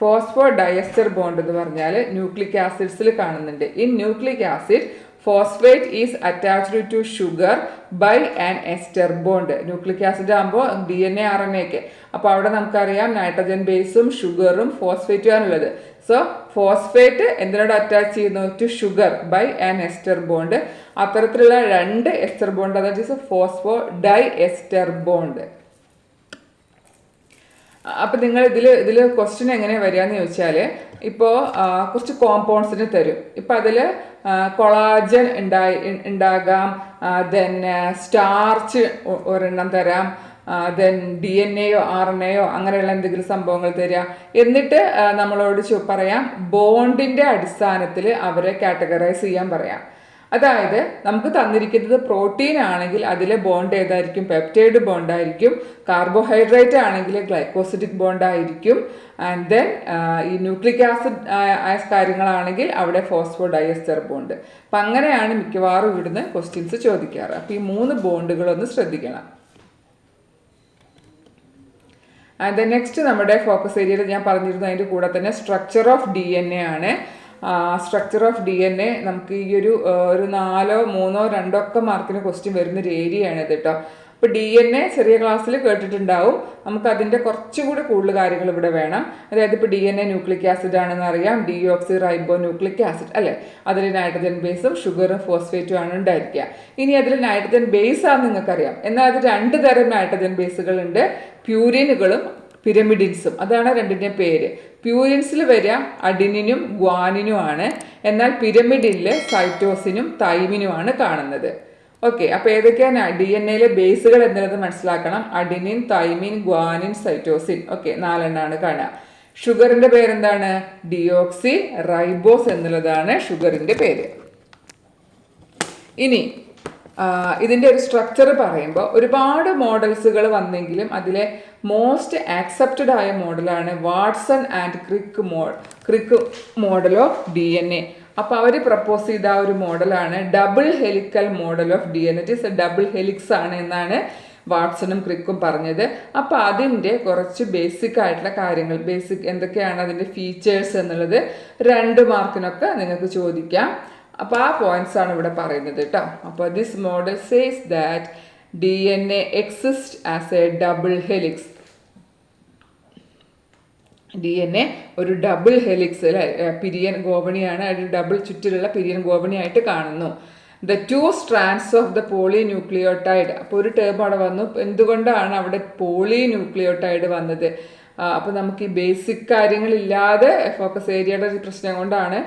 Phosphodiester bond എന്ന് പറഞ്ഞാൽ nucleic ആസിഡ്സിൽ കാണുന്നുണ്ട്. In nucleic acid phosphate is attached to sugar by an ester bond. Nucleic acid ആകുമ്പോൾ DNA RNA ഒക്കെ. അപ്പോൾ അവിടെ നമുക്കറിയാം നൈട്രജൻ ബേസും ഷുഗറും ഫോസ്ഫേറ്റും ആണുള്ളത്. സോ ഫോസ്ഫേറ്റ് എന്തിനോട് അറ്റാച്ച് ചെയ്യുന്നു, to sugar by an ester bond. അത്തരത്തിലുള്ള രണ്ട് എസ്റ്റർ ബോണ്ട് അതായത് ഫോസ്ഫോഡയസ്റ്റർ ബോണ്ട്. അപ്പം നിങ്ങൾ ഇതിൽ ക്വസ്റ്റ്യൻ എങ്ങനെ വരികയെന്ന് ചോദിച്ചാൽ, ഇപ്പോൾ കുറച്ച് കോമ്പൗണ്ട്സിന് തരും. ഇപ്പം അതിൽ കൊളാജൻ ഉണ്ടാകാം, ദെൻ സ്റ്റാർച്ച് ഒരെണ്ണം തരാം, ദെൻ DNA RNA അങ്ങനെയുള്ള എന്തെങ്കിലും സംഭവങ്ങൾ തരിക. എന്നിട്ട് നമ്മളോട് പറയാം ബോണ്ടിൻ്റെ അടിസ്ഥാനത്തിൽ അവരെ കാറ്റഗറൈസ് ചെയ്യാൻ പറയാം. അതായത് നമുക്ക് തന്നിരിക്കുന്നത് പ്രോട്ടീൻ ആണെങ്കിൽ അതിലെ ബോണ്ട് ഏതായിരിക്കും, പെപ്റ്റൈഡ് ബോണ്ടായിരിക്കും. കാർബോഹൈഡ്രേറ്റ് ആണെങ്കിൽ ഗ്ലൈക്കോസിഡിക് ബോണ്ടായിരിക്കും. ആൻഡ് ദെൻ ഈ ന്യൂക്ലിക് ആസിഡ് കാര്യങ്ങളാണെങ്കിൽ അവിടെ ഫോസ്ഫോഡയസ്റ്റർ ബോണ്ട്. അപ്പം അങ്ങനെയാണ് മിക്കവാറും ഇവിടുന്ന് ക്വസ്റ്റ്യൻസ് ചോദിക്കാറ്. അപ്പോൾ ഈ 3 ബോണ്ടുകളൊന്ന് ശ്രദ്ധിക്കണം. ആൻഡ് ദെൻ നെക്സ്റ്റ് നമ്മുടെ ഫോക്കസ് ഏരിയയിൽ ഞാൻ പറഞ്ഞിരുന്നു അതിൻ്റെ കൂടെ തന്നെ സ്ട്രക്ചർ ഓഫ് DNA ആണ്. സ്ട്രക്ചർ ഓഫ് DNA നമുക്ക് ഈ ഒരു 4, 3, 2 ഒക്കെ മാർക്കിന് ക്വസ്റ്റ്യൻ വരുന്നൊരു ഏരിയയാണിത് കേട്ടോ. അപ്പോൾ DNA ചെറിയ ക്ലാസ്സിൽ കേട്ടിട്ടുണ്ടാവും. നമുക്ക് അതിൻ്റെ കുറച്ചുകൂടി കൂടുതൽ കാര്യങ്ങൾ ഇവിടെ വേണം. അതായത് ഇപ്പോൾ DNA ന്യൂക്ലിക് ആസിഡ് ആണെന്ന് അറിയാം, ഡീഓക്സി റൈബോ ന്യൂക്ലിക് ആസിഡ് അല്ലേ. അതിൽ നൈട്രജൻ ബേസും ഷുഗറും ഫോസ്ഫേറ്റും ആണ് ഉണ്ടായിരിക്കുക. ഇനി അതിൽ നൈട്രജൻ ബേസ് ആണെന്ന് നിങ്ങൾക്കറിയാം. എന്നാൽ അത് 2 തരം നൈട്രജൻ ബേസുകളുണ്ട്, പ്യൂരിനുകളും പിരമിഡിൻസും. അതാണ് രണ്ടിൻ്റെ പേര്. പ്യൂരിൻസിൽ വരിക അഡിനിനും ഗ്വാനിനും ആണ്. എന്നാൽ പിരമിഡിനിൽ സൈറ്റോസിനും തൈമിനുമാണ് കാണുന്നത്. ഓക്കെ, അപ്പോൾ ഏതൊക്കെയാണ് DNA ബേസുകൾ എന്നുള്ളത് മനസ്സിലാക്കണം. Adenine, thymine, guanine, cytosine. Okay, 4 എണ്ണമാണ് കാണുക. ഷുഗറിൻ്റെ പേരെന്താണ്, ഡിയോക്സി റൈബോസ് എന്നുള്ളതാണ് ഷുഗറിൻ്റെ പേര്. ഇനി ഇതിൻ്റെ ഒരു സ്ട്രക്ചർ പറയുമ്പോൾ ഒരുപാട് മോഡൽസുകൾ വന്നെങ്കിലും അതിലെ മോസ്റ്റ് ആക്സെപ്റ്റഡ് ആയ മോഡലാണ് Watson and Crick model of DNA. അപ്പോൾ അവർ പ്രപ്പോസ് ചെയ്ത ഒരു മോഡലാണ് double helical model of DNA. It is A double helix ആണ് എന്നാണ് വാട്സണും ക്രിക്കും പറഞ്ഞത്. അപ്പോൾ അതിൻ്റെ കുറച്ച് ബേസിക് ആയിട്ടുള്ള കാര്യങ്ങൾ, എന്തൊക്കെയാണ് അതിൻ്റെ ഫീച്ചേഴ്സ് എന്നുള്ളത് 2 മാർക്കിനൊക്കെ നിങ്ങൾക്ക് ചോദിക്കാം. അപ്പോൾ ആ പോയിന്റ്സ് ആണ് ഇവിടെ പറയുന്നത് കേട്ടോ. അപ്പോൾ this model says that DNA exist as a double helix. DNA ഒരു ഡബിൾ ഹെലിക്സ് അല്ലെ, പിരിയൻ ഗോവണിയാണ്, ഒരു ഡബിൾ ചുറ്റിലുള്ള പിരിയൻ ഗോവണിയായിട്ട് കാണുന്നു. The 2 strands of the polynucleotide. അപ്പോൾ ഒരു ടേം അവിടെ വന്നു, എന്തുകൊണ്ടാണ് അവിടെ പോളിന്യൂക്ലിയോട്ടൈഡ് വന്നത്? അപ്പോൾ നമുക്ക് ഈ ബേസിക് കാര്യങ്ങളില്ലാതെ ഫോക്കസ് ഏരിയയുടെ ഒരു പ്രശ്നം കൊണ്ടാണ്.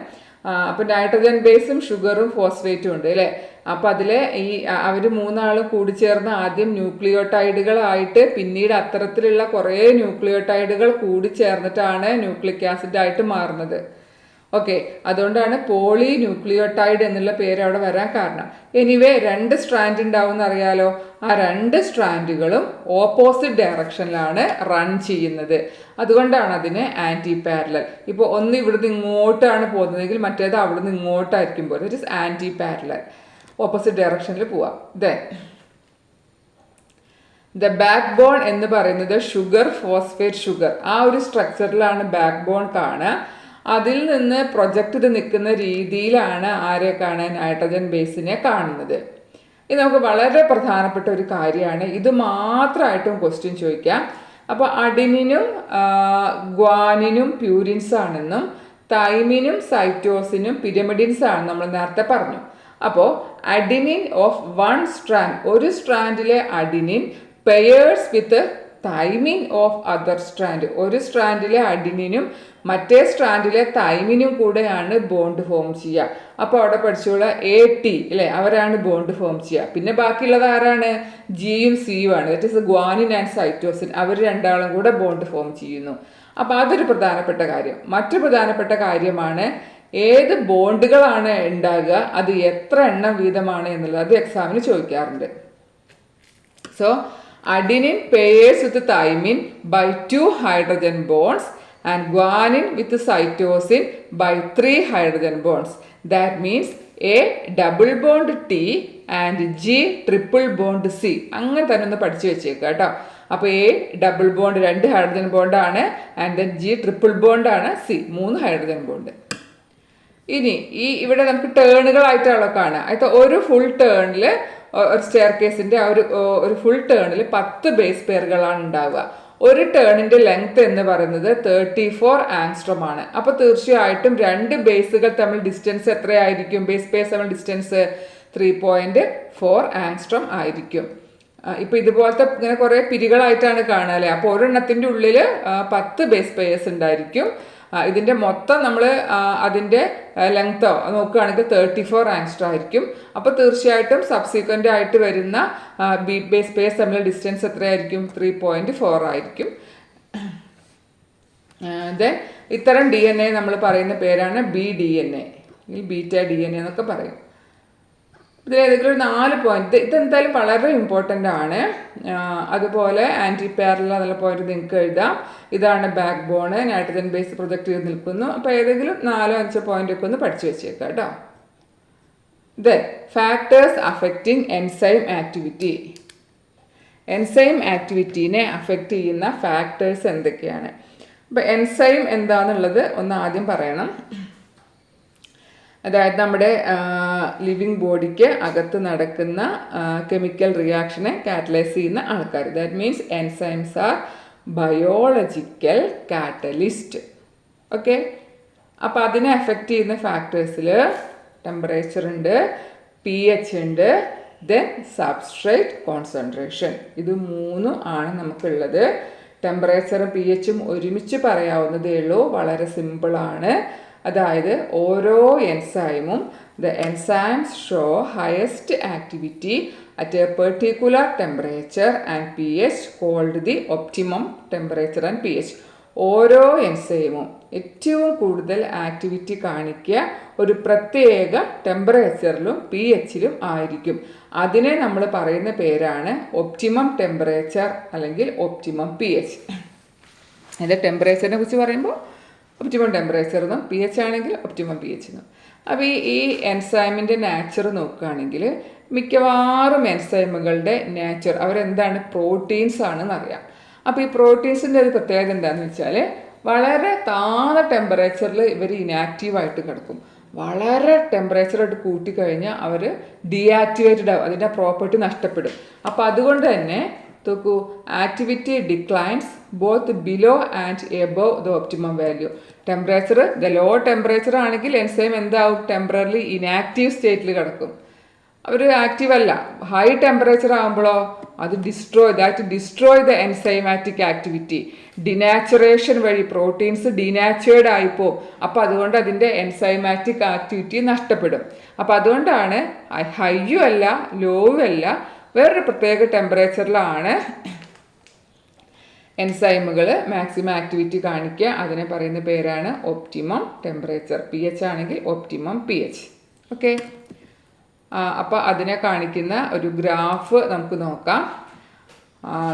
അപ്പോൾ നൈട്രജൻ ബേസും ഷുഗറും ഫോസ്ഫേറ്റും ഉണ്ട് അല്ലേ. അപ്പോൾ അതിലെ ഈ അവർ 3 ആളും കൂടിച്ചേർന്ന് ആദ്യം ന്യൂക്ലിയോട്ടൈഡുകളായിട്ട് പിന്നീട് അത്തരത്തിലുള്ള കുറേ ന്യൂക്ലിയോട്ടൈഡുകൾ കൂടിച്ചേർന്നിട്ടാണ് ന്യൂക്ലിക് ആസിഡ് ആയിട്ട് മാറുന്നത്. ഓക്കെ, അതുകൊണ്ടാണ് പോളി ന്യൂക്ലിയോടൈഡ് എന്നുള്ള പേര് അവിടെ വരാൻ കാരണം. എനിവേ 2 സ്ട്രാൻഡ് ഉണ്ടാവും എന്നറിയാലോ. ആ 2 സ്ട്രാൻഡുകളും ഓപ്പോസിറ്റ് ഡയറക്ഷനിലാണ് റൺ ചെയ്യുന്നത്. അതുകൊണ്ടാണ് അതിന് ആൻറ്റി പാരലൽ. ഇപ്പോൾ ഒന്ന് ഇവിടുന്ന് ഇങ്ങോട്ടാണ് പോകുന്നതെങ്കിൽ മറ്റേത് അവിടുന്ന് ഇങ്ങോട്ടായിരിക്കും പോകുന്നത്. It is anti parallel, opposite ഡയറക്ഷനിൽ പോവാം. ദ ബാക്ക് ബോൺ എന്ന് പറയുന്നത് ഷുഗർ, ഫോസ്ഫേറ്റ് ഷുഗർ, ആ ഒരു സ്ട്രക്ചറിലാണ് ബാക്ക് ബോൺ കാണുക. അതിൽ നിന്ന് പ്രൊജക്റ്റ് ചെയ്ത് നിൽക്കുന്ന രീതിയിലാണ് ആരെ കാണാൻ, നൈട്രജൻ ബേസിനെ കാണുന്നത്. ഇത് നമുക്ക് വളരെ പ്രധാനപ്പെട്ട ഒരു കാര്യമാണ്. ഇത് മാത്രമായിട്ടും ക്വസ്റ്റ്യൻ ചോദിക്കാം. അപ്പോൾ അഡിനിനും ഗ്വാനിനും പ്യൂരിൻസ് ആണെന്നും തൈമിനും സൈറ്റോസിനും പിരമിഡിൻസ് ആണെന്ന് നമ്മൾ നേരത്തെ പറഞ്ഞു. അപ്പോൾ അഡിനിൻ ഓഫ് 1 സ്ട്രാൻഡ്, ഒരു സ്ട്രാൻഡിലെ adenine pairs with thymine of other strand, ഒരു സ്ട്രാൻഡിലെ അഡിനിനും മറ്റേ സ്ട്രാൻഡിലെ തൈമിനും കൂടെയാണ് ബോണ്ട് ഫോം ചെയ്യുക. അപ്പോൾ അവിടെ പഠിച്ചോളാം AT അല്ലേ, അവരാണ് ബോണ്ട് ഫോം ചെയ്യുക. പിന്നെ ബാക്കിയുള്ളത് ആരാണ്, ജിയും സിയും ആണ്. That is guanine and cytosine, അവർ രണ്ടാളും കൂടെ ബോണ്ട് ഫോം ചെയ്യുന്നു. അപ്പോൾ അതൊരു പ്രധാനപ്പെട്ട കാര്യം. മറ്റു പ്രധാനപ്പെട്ട കാര്യമാണ് ഏത് ബോണ്ടുകളാണ് ഉണ്ടാകുക, അത് എത്ര എണ്ണം വീതമാണ് എന്നുള്ളത്. അത് എക്സാമിന് ചോദിക്കാറുണ്ട്. So adenine pairs with thymine by 2 hydrogen bonds and guanine with cytosine by 3 hydrogen bonds. That means A double bond T and G triple bond C. അങ്ങനെ തന്നെ ഒന്ന് പഠിച്ചു വെച്ചേക്കുക കേട്ടോ. അപ്പോൾ A ഡബിൾ ബോണ്ട് 2 ഹൈഡ്രജൻ ബോണ്ടാണ്, ആൻഡ് ദെൻ G ട്രിപ്പിൾ ബോണ്ടാണ്, C 3 hydrogen bond. ഇനി ഇവിടെ നമുക്ക് ടേണുകളായിട്ടാണല്ലോ കാണുക. അതിൽ ഒരു ഫുൾ ടേണിൽ, ഒരു സ്റ്റെയർ കേസിൻ്റെ ഒരു ഫുൾ ടേണിൽ 10 ബേസ് പെയറുകളാണ് ഉണ്ടാവുക. ഒരു ടേണിൻ്റെ ലെങ്ത് എന്ന് പറയുന്നത് 34 ആങ്സ്ട്രോം ആണ്. അപ്പോൾ തീർച്ചയായിട്ടും 2 ബേസുകൾ തമ്മിൽ ഡിസ്റ്റൻസ് എത്രയായിരിക്കും, ബേസ് പെയർസ് തമ്മിൽ ഡിസ്റ്റൻസ് 3.4 ആങ്സ്ട്രോം ആയിരിക്കും. ഇപ്പോൾ ഇതുപോലത്തെ ഇങ്ങനെ കുറേ പിരികളായിട്ടാണ് കാണുക അല്ലേ. അപ്പോൾ ഒരെണ്ണത്തിൻ്റെ ഉള്ളിൽ 10 ബേസ് പെയർസ് ഉണ്ടായിരിക്കും. ഇതിൻ്റെ മൊത്തം നമ്മൾ അതിൻ്റെ ലെങ്തോ നോക്കുകയാണെങ്കിൽ 34 ആങ്സ്ട്രോം ആയിരിക്കും. അപ്പോൾ തീർച്ചയായിട്ടും സബ്സീക്വൻ്റ് ആയിട്ട് വരുന്ന ബേസ് പെയർസ് തമ്മിൽ ഡിസ്റ്റൻസ് എത്രയായിരിക്കും, 3.4 ആയിരിക്കും. ദെൻ ഇത്തരം DNA നമ്മൾ പറയുന്ന പേരാണ് BDNA, ബീറ്റ DNA എന്നൊക്കെ പറയും. ഇതിലേതെങ്കിലും ഒരു 4 പോയിന്റ്, ഇതെന്തായാലും വളരെ ഇമ്പോർട്ടൻ്റ് ആണ്. അതുപോലെ ആൻറ്റി പാരലൽ എന്നുള്ള പോയിന്റ് നിങ്ങൾക്ക് എഴുതാം. ഇതാണ് back born, nitrogen base project ചെയ്ത് നിൽക്കുന്നു. അപ്പോൾ ഏതെങ്കിലും 4-5 പോയിന്റ് ഒക്കെ ഒന്ന് പഠിച്ചു വെച്ചേക്കാം കേട്ടോ. Then factors affecting enzyme activity. Enzyme ആക്ടിവിറ്റീനെ അഫക്റ്റ് ചെയ്യുന്ന ഫാക്ടേഴ്സ് എന്തൊക്കെയാണ്? അപ്പോൾ എൻസൈം എന്താണെന്നുള്ളത് ഒന്ന് ആദ്യം പറയണം. അതായത് നമ്മുടെ ലിവിങ് ബോഡിക്ക് അകത്ത് നടക്കുന്ന കെമിക്കൽ റിയാക്ഷനെ കാറ്റലൈസ് ചെയ്യുന്ന ആൾക്കാർ. That means enzymes are biological catalyst. Okay, അപ്പോൾ അതിനെ അഫക്റ്റ് ചെയ്യുന്ന ഫാക്ടേഴ്സിൽ ടെമ്പറേച്ചർ ഉണ്ട്, pH ഉണ്ട്, ദെൻ സബ്സ്ട്രേറ്റ് കോൺസെൻട്രേഷൻ. ഇത് 3 ആണ് നമുക്കുള്ളത്. ടെമ്പറേച്ചറും pHഉം ഒരുമിച്ച് പറയാവുന്നതേ ഉള്ളൂ, വളരെ സിമ്പിളാണ്. അതായത് ഓരോ എൻസൈമും the enzymes show highest activity at a particular temperature and pH called the optimum temperature and pH. ഓരോ എൻസൈമും ഏറ്റവും കൂടുതൽ ആക്ടിവിറ്റി കാണിക്കുക ഒരു പ്രത്യേക ടെമ്പറേച്ചറിലും pHലും ആയിരിക്കും. അതിനെ നമ്മൾ പറയുന്ന പേരാണ് ഒപ്റ്റിമം ടെമ്പറേച്ചർ അല്ലെങ്കിൽ ഒപ്റ്റിമം pH. അതിൻ്റെ ടെമ്പറേച്ചറിനെ കുറിച്ച് പറയുമ്പോൾ ഒപ്റ്റിമം ടെമ്പറേച്ചർ എന്നും pH ആണെങ്കിൽ ഒപ്റ്റിമം pH എന്നും. അപ്പോൾ ഈ എൻസൈമിൻ്റെ നാച്ചർ നോക്കുകയാണെങ്കിൽ മിക്കവാറും എൻസൈമുകളുടെ നാച്ചർ അവരെന്താണ്, പ്രോട്ടീൻസ് ആണെന്ന് അറിയാം. അപ്പോൾ ഈ പ്രോട്ടീൻസിൻ്റെ ഒരു പ്രത്യേകത എന്താണെന്ന് വെച്ചാൽ വളരെ താഴ്ന്ന ടെമ്പറേച്ചറിൽ ഇവർ ഇനാക്റ്റീവായിട്ട് കിടക്കും. വളരെ ടെമ്പറേച്ചറായിട്ട് കൂട്ടിക്കഴിഞ്ഞാൽ അവർ ഡീആക്ടിവേറ്റഡ് ആവും, അതിൻ്റെ പ്രോപ്പർട്ടി നഷ്ടപ്പെടും. അപ്പോൾ അതുകൊണ്ട് തന്നെ നോക്കൂ, activity declines both below and above the optimum value. Temperature low temperature ആണെങ്കിൽ എൻസൈം എന്താവും, ടെമ്പററി ഇനാക്റ്റീവ് സ്റ്റേറ്റിൽ കിടക്കും, അവർ ആക്റ്റീവ് അല്ല. ഹൈ ടെമ്പറേച്ചർ ആകുമ്പോഴോ അത് destroy the enzymatic activity. Denaturation വഴി പ്രോട്ടീൻസ് ഡിനാച്ചുവേർഡ് ആയിപ്പോവും. അപ്പോൾ അതുകൊണ്ട് അതിൻ്റെ എൻസൈമാറ്റിക് ആക്ടിവിറ്റി നഷ്ടപ്പെടും. അപ്പോൾ അതുകൊണ്ടാണ് ഹൈയും അല്ല ലോവും അല്ല, വേറൊരു പ്രത്യേക ടെമ്പറേച്ചറിലാണ് എൻസൈമുകൾ മാക്സിമം ആക്ടിവിറ്റി കാണിക്കുക, അതിനെ പറയുന്ന പേരാണ് ഒപ്റ്റിമം ടെമ്പറേച്ചർ. pH ആണെങ്കിൽ ഒപ്റ്റിമം pH. ഓക്കെ, അപ്പോൾ അതിനെ കാണിക്കുന്ന ഒരു ഗ്രാഫ് നമുക്ക് നോക്കാം.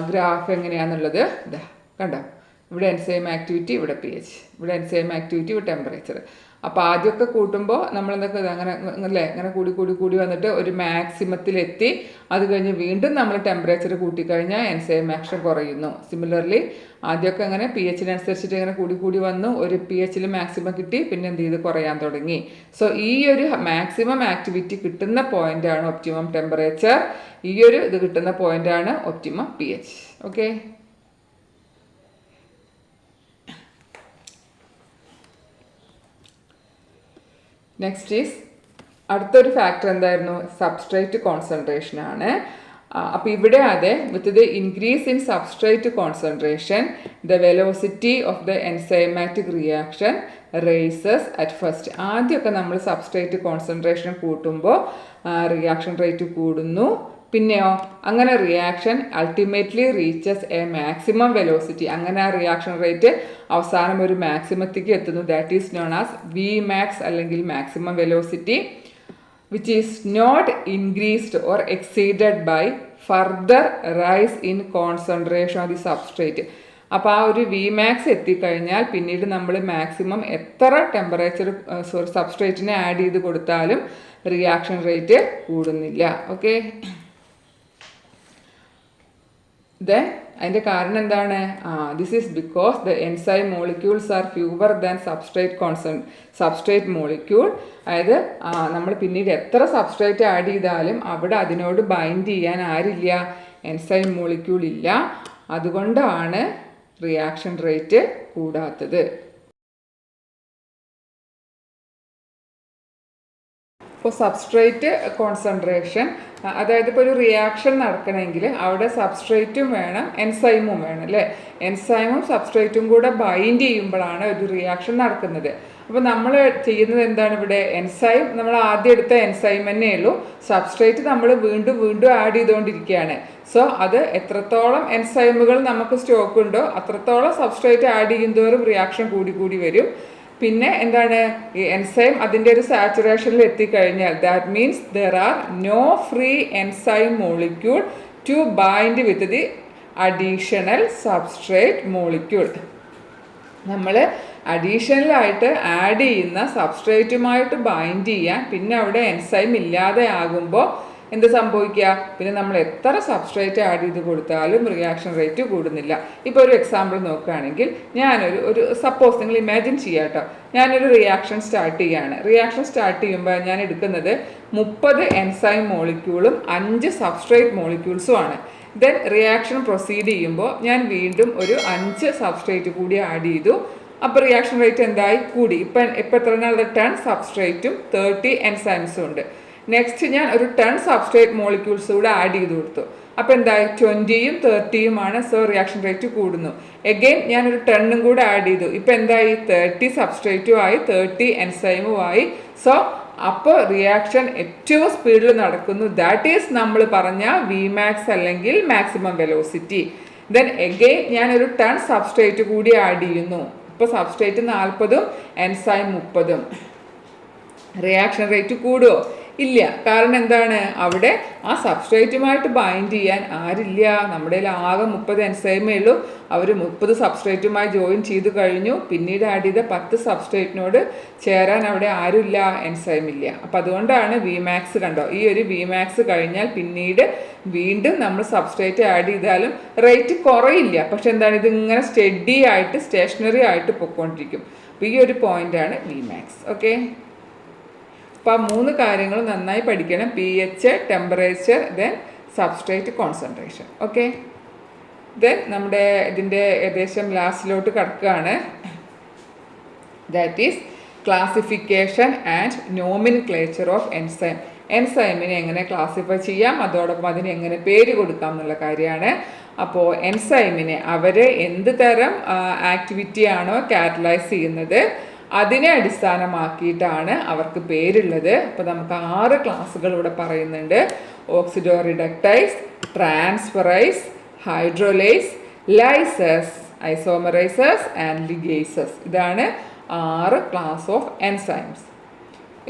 ഗ്രാഫ് എങ്ങനെയാണെന്നുള്ളത് ഇതാ കണ്ടോ, ഇവിടെ എൻസൈം ആക്ടിവിറ്റി, ഇവിടെ pH, ഇവിടെ എൻസൈം ആക്ടിവിറ്റി, ഇവിടെ ടെമ്പറേച്ചർ. അപ്പോൾ ആദ്യമൊക്കെ കൂട്ടുമ്പോൾ നമ്മളെന്തൊക്കെ അങ്ങനെ അല്ലേ, ഇങ്ങനെ കൂടി വന്നിട്ട് ഒരു മാക്സിമത്തിലെത്തി. അത് കഴിഞ്ഞ് വീണ്ടും നമ്മൾ ടെമ്പറേച്ചർ കൂട്ടിക്കഴിഞ്ഞാൽ എൻസൈം ആക്ഷൻ കുറയുന്നു. സിമിലർലി ആദ്യമൊക്കെ അങ്ങനെ pH-നനുസരിച്ചിട്ട് ഇങ്ങനെ കൂടി വന്നു, ഒരു pH-ൽ മാക്സിമം കിട്ടി, പിന്നെ എന്ത് ചെയ്ത് കുറയാൻ തുടങ്ങി. സോ ഈ ഒരു മാക്സിമം ആക്ടിവിറ്റി കിട്ടുന്ന പോയിൻ്റാണ് ഒപ്റ്റിമം ടെമ്പറേച്ചർ. ഈ ഒരു ഇത് കിട്ടുന്ന പോയിൻ്റാണ് optimum pH. Okay, next is അടുത്തൊരു ഫാക്ടർ എന്തായിരുന്നു, സബ്സ്ട്രേറ്റ് കോൺസെൻട്രേഷൻ ആണ്. അപ്പോൾ ഇവിടെ അതെ, with the increase in substrate concentration the velocity of the enzymatic reaction races at first. ആദ്യമൊക്കെ നമ്മൾ സബ്സ്ട്രേറ്റ് കോൺസെൻട്രേഷൻ കൂട്ടുമ്പോൾ റിയാക്ഷൻ റേറ്റ് കൂടുന്നു. പിന്നെയോ അങ്ങനെ reaction ultimately reaches A maximum velocity. അങ്ങനെ ആ റിയാക്ഷൻ റേറ്റ് അവസാനം ഒരു മാക്സിമത്തേക്ക് എത്തുന്നു. That is known as Vmax അല്ലെങ്കിൽ maximum velocity, which is not increased or exceeded by further rise in concentration of the substrate. അപ്പോൾ ആ ഒരു Vmax എത്തിക്കഴിഞ്ഞാൽ പിന്നീട് നമ്മൾ മാക്സിമം എത്ര ടെമ്പറേച്ചർ സബ്സ്ട്രേറ്റിനെ ആഡ് ചെയ്ത് കൊടുത്താലും റിയാക്ഷൻ റേറ്റ് കൂടുന്നില്ല. ഓക്കെ, then അതിൻ്റെ കാരണം എന്താണ്, this is because the enzyme molecules R fewer than substrate molecule. അതായത് നമ്മൾ പിന്നീട് എത്ര സബ്സ്ട്രേറ്റ് ആഡ് ചെയ്താലും അവിടെ അതിനോട് ബൈൻഡ് ചെയ്യാൻ ആരില്ല, എൻസൈം മോളിക്യൂൾ ഇല്ല. അതുകൊണ്ടാണ് റിയാക്ഷൻ റേറ്റ് കൂടാത്തത്. ഇപ്പോൾ സബ്സ്ട്രേറ്റ് കോൺസെൻട്രേഷൻ, അതായത് ഇപ്പോൾ ഒരു റിയാക്ഷൻ നടക്കണമെങ്കിൽ അവിടെ സബ്സ്ട്രേറ്റും വേണം എൻസൈമും വേണം അല്ലേ. എൻസൈമും സബ്സ്ട്രേറ്റും കൂടെ ബൈൻഡ് ചെയ്യുമ്പോഴാണ് ഒരു റിയാക്ഷൻ നടക്കുന്നത്. അപ്പോൾ നമ്മൾ ചെയ്യുന്നത് എന്താണ്, ഇവിടെ എൻസൈം നമ്മൾ ആദ്യം എടുത്ത എൻസൈം തന്നെ ഉള്ളൂ, സബ്സ്ട്രേറ്റ് നമ്മൾ വീണ്ടും ആഡ് ചെയ്തുകൊണ്ടിരിക്കുകയാണ്. സോ അത് എത്രത്തോളം എൻസൈമുകൾ നമുക്ക് സ്റ്റോക്ക് ഉണ്ടോ അത്രത്തോളം സബ്സ്ട്രേറ്റ് ആഡ് ചെയ്യുന്നതോറും റിയാക്ഷൻ കൂടി വരും. പിന്നെ എന്താണ്, ഈ എൻസൈം അതിൻ്റെ ഒരു സാച്ചുറേഷനിൽ എത്തിക്കഴിഞ്ഞാൽ that means there are no free enzyme molecule to bind with the additional substrate molecule. നമ്മൾ അഡീഷണലായിട്ട് ആഡ് ചെയ്യുന്ന സബ്സ്ട്രേറ്റുമായിട്ട് ബൈൻഡ് ചെയ്യാൻ പിന്നെ അവിടെ എൻസൈം ഇല്ലാതെ ആകുമ്പോൾ എന്ത് സംഭവിക്കുക, പിന്നെ നമ്മൾ എത്ര സബ്സ്ട്രേറ്റ് ആഡ് ചെയ്ത് കൊടുത്താലും റിയാക്ഷൻ റേറ്റ് കൂടുന്നില്ല. ഇപ്പോൾ ഒരു എക്സാമ്പിൾ നോക്കുകയാണെങ്കിൽ ഞാനൊരു സപ്പോസ് നിങ്ങൾ ഇമാജിൻ ചെയ്യാം കേട്ടോ, ഞാനൊരു റിയാക്ഷൻ സ്റ്റാർട്ട് ചെയ്യുകയാണ്. റിയാക്ഷൻ സ്റ്റാർട്ട് ചെയ്യുമ്പോൾ ഞാൻ എടുക്കുന്നത് 30 എൻസൈം മോളിക്യൂളും 5 സബ്സ്ട്രേറ്റ് മോളിക്യൂൾസും ആണ്. ദെൻ റിയാക്ഷൻ പ്രൊസീഡ് ചെയ്യുമ്പോൾ ഞാൻ വീണ്ടും ഒരു 5 സബ്സ്ട്രേറ്റ് കൂടി ആഡ് ചെയ്തു. അപ്പോൾ റിയാക്ഷൻ റേറ്റ് എന്തായി, കൂടി. ഇപ്പം എത്രയാണ്, 10 സബ്സ്ട്രേറ്റും 30 എൻസൈംസും ഉണ്ട്. നെക്സ്റ്റ് ഞാൻ ഒരു 10 സബ്സ്ട്രേറ്റ് മോളിക്യൂൾസ് കൂടെ ആഡ് ചെയ്ത് കൊടുത്തു. അപ്പോൾ എന്തായി, 20യും 30യുമാണ്. സോ റിയാക്ഷൻ റേറ്റ് കൂടുന്നു. എഗെയിൻ ഞാനൊരു 10ഉം കൂടെ ആഡ് ചെയ്തു. ഇപ്പോൾ എന്തായി, 30 സബ്സ്ട്രേറ്റും ആയി, 30 എൻസൈമും ആയി. സോ അപ്പോൾ റിയാക്ഷൻ ഏറ്റവും സ്പീഡിൽ നടക്കുന്നു. ദാറ്റ് ഈസ് നമ്മൾ പറഞ്ഞ Vmax അല്ലെങ്കിൽ മാക്സിമം വെലോസിറ്റി. ദെൻ എഗെയിൻ ഞാനൊരു 10 സബ്സ്ട്രേറ്റ് കൂടി ആഡ് ചെയ്യുന്നു. ഇപ്പോൾ സബ്സ്ട്രേറ്റ് 40ഉം എൻസൈം 30ഉം. റിയാക്ഷൻ റേറ്റ് കൂടുമോ, ഇല്ല. കാരണം എന്താണ്, അവിടെ ആ സബ്സ്ട്രേറ്റുമായിട്ട് ബൈൻഡ് ചെയ്യാൻ ആരില്ല. നമ്മുടെ ആകെ 30 എൻസൈമേ ഉള്ളൂ. അവർ 30 സബ്സ്ട്രേറ്റുമായി ജോയിൻ ചെയ്ത് കഴിഞ്ഞു. പിന്നീട് ആഡ് ചെയ്ത 10 സബ്സ്ട്രേറ്റിനോട് ചേരാൻ അവിടെ ആരുമില്ല, എൻസൈം ഇല്ല. അപ്പം അതുകൊണ്ടാണ് Vmax കണ്ടോ, ഈ ഒരു Vmax കഴിഞ്ഞാൽ പിന്നീട് വീണ്ടും നമ്മൾ സബ്സ്ട്രേറ്റ് ആഡ് ചെയ്താലും റേറ്റ് കുറയില്ല. പക്ഷെ എന്താണ്, ഇതിങ്ങനെ സ്റ്റഡി ആയിട്ട് സ്റ്റേഷനറി ആയിട്ട് പൊയ്ക്കൊണ്ടിരിക്കും. അപ്പോൾ ഈ ഒരു പോയിൻ്റാണ് Vmax. ഓക്കെ, അപ്പോൾ ആ 3 കാര്യങ്ങൾ നന്നായി പഠിക്കണം, pH, temperature, then substrate concentration. Okay, then നമ്മുടെ ഇതിൻ്റെ ഏകദേശം ലാസ്റ്റിലോട്ട് കിടക്കുകയാണ്. That is classification and nomenclature of enzyme. എൻസൈമിനെ എങ്ങനെ ക്ലാസിഫൈ ചെയ്യാം, അതോടൊപ്പം അതിന് എങ്ങനെ പേര് കൊടുക്കാം എന്നുള്ള കാര്യമാണ്. അപ്പോൾ എൻസൈമിനെ അവർ എന്ത് തരം ആക്ടിവിറ്റിയാണോ കാറ്റലൈസ് ചെയ്യുന്നത് അതിനെ അടിസ്ഥാനമാക്കിയിട്ടാണ് അവർക്ക് പേരുള്ളത്. അപ്പോൾ നമുക്ക് 6 ക്ലാസ്സുകൾ ഇവിടെ പറയുന്നുണ്ട്. Oxidoreductase, transferase, hydrolase, lyases, isomerases and ligases. ഇതാണ് 6 ക്ലാസ് ഓഫ് എൻസൈംസ്.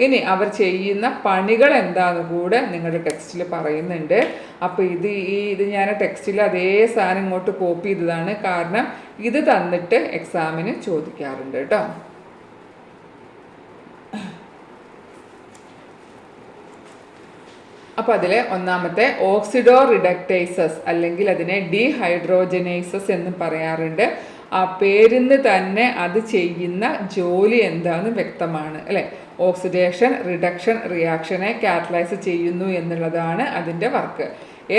ഇനി അവർ ചെയ്യുന്ന പണികൾ എന്താണെന്ന് കൂടെ നിങ്ങളുടെ ടെക്സ്റ്റിൽ പറയുന്നുണ്ട്. അപ്പോൾ ഇത് ഞാൻ ടെക്സ്റ്റിൽ അതേ സാധനം ഇങ്ങോട്ട് കോപ്പി ചെയ്തതാണ്. കാരണം ഇത് തന്നിട്ട് എക്സാമിന് ചോദിക്കാറുണ്ട് കേട്ടോ. അപ്പോൾ അതിൽ ഒന്നാമത്തെ ഓക്സിഡോ റിഡക്ടൈസസ്, അല്ലെങ്കിൽ അതിനെ ഡീഹൈഡ്രോജനൈസസ് എന്ന് പറയാറുണ്ട്. ആ പേരിന്ന് തന്നെ അത് ചെയ്യുന്ന ജോലി എന്താണെന്ന് വ്യക്തമാണ് അല്ലേ. ഓക്സിഡേഷൻ റിഡക്ഷൻ റിയാക്ഷനെ കാറ്റലൈസ് ചെയ്യുന്നു എന്നുള്ളതാണ് അതിൻ്റെ work.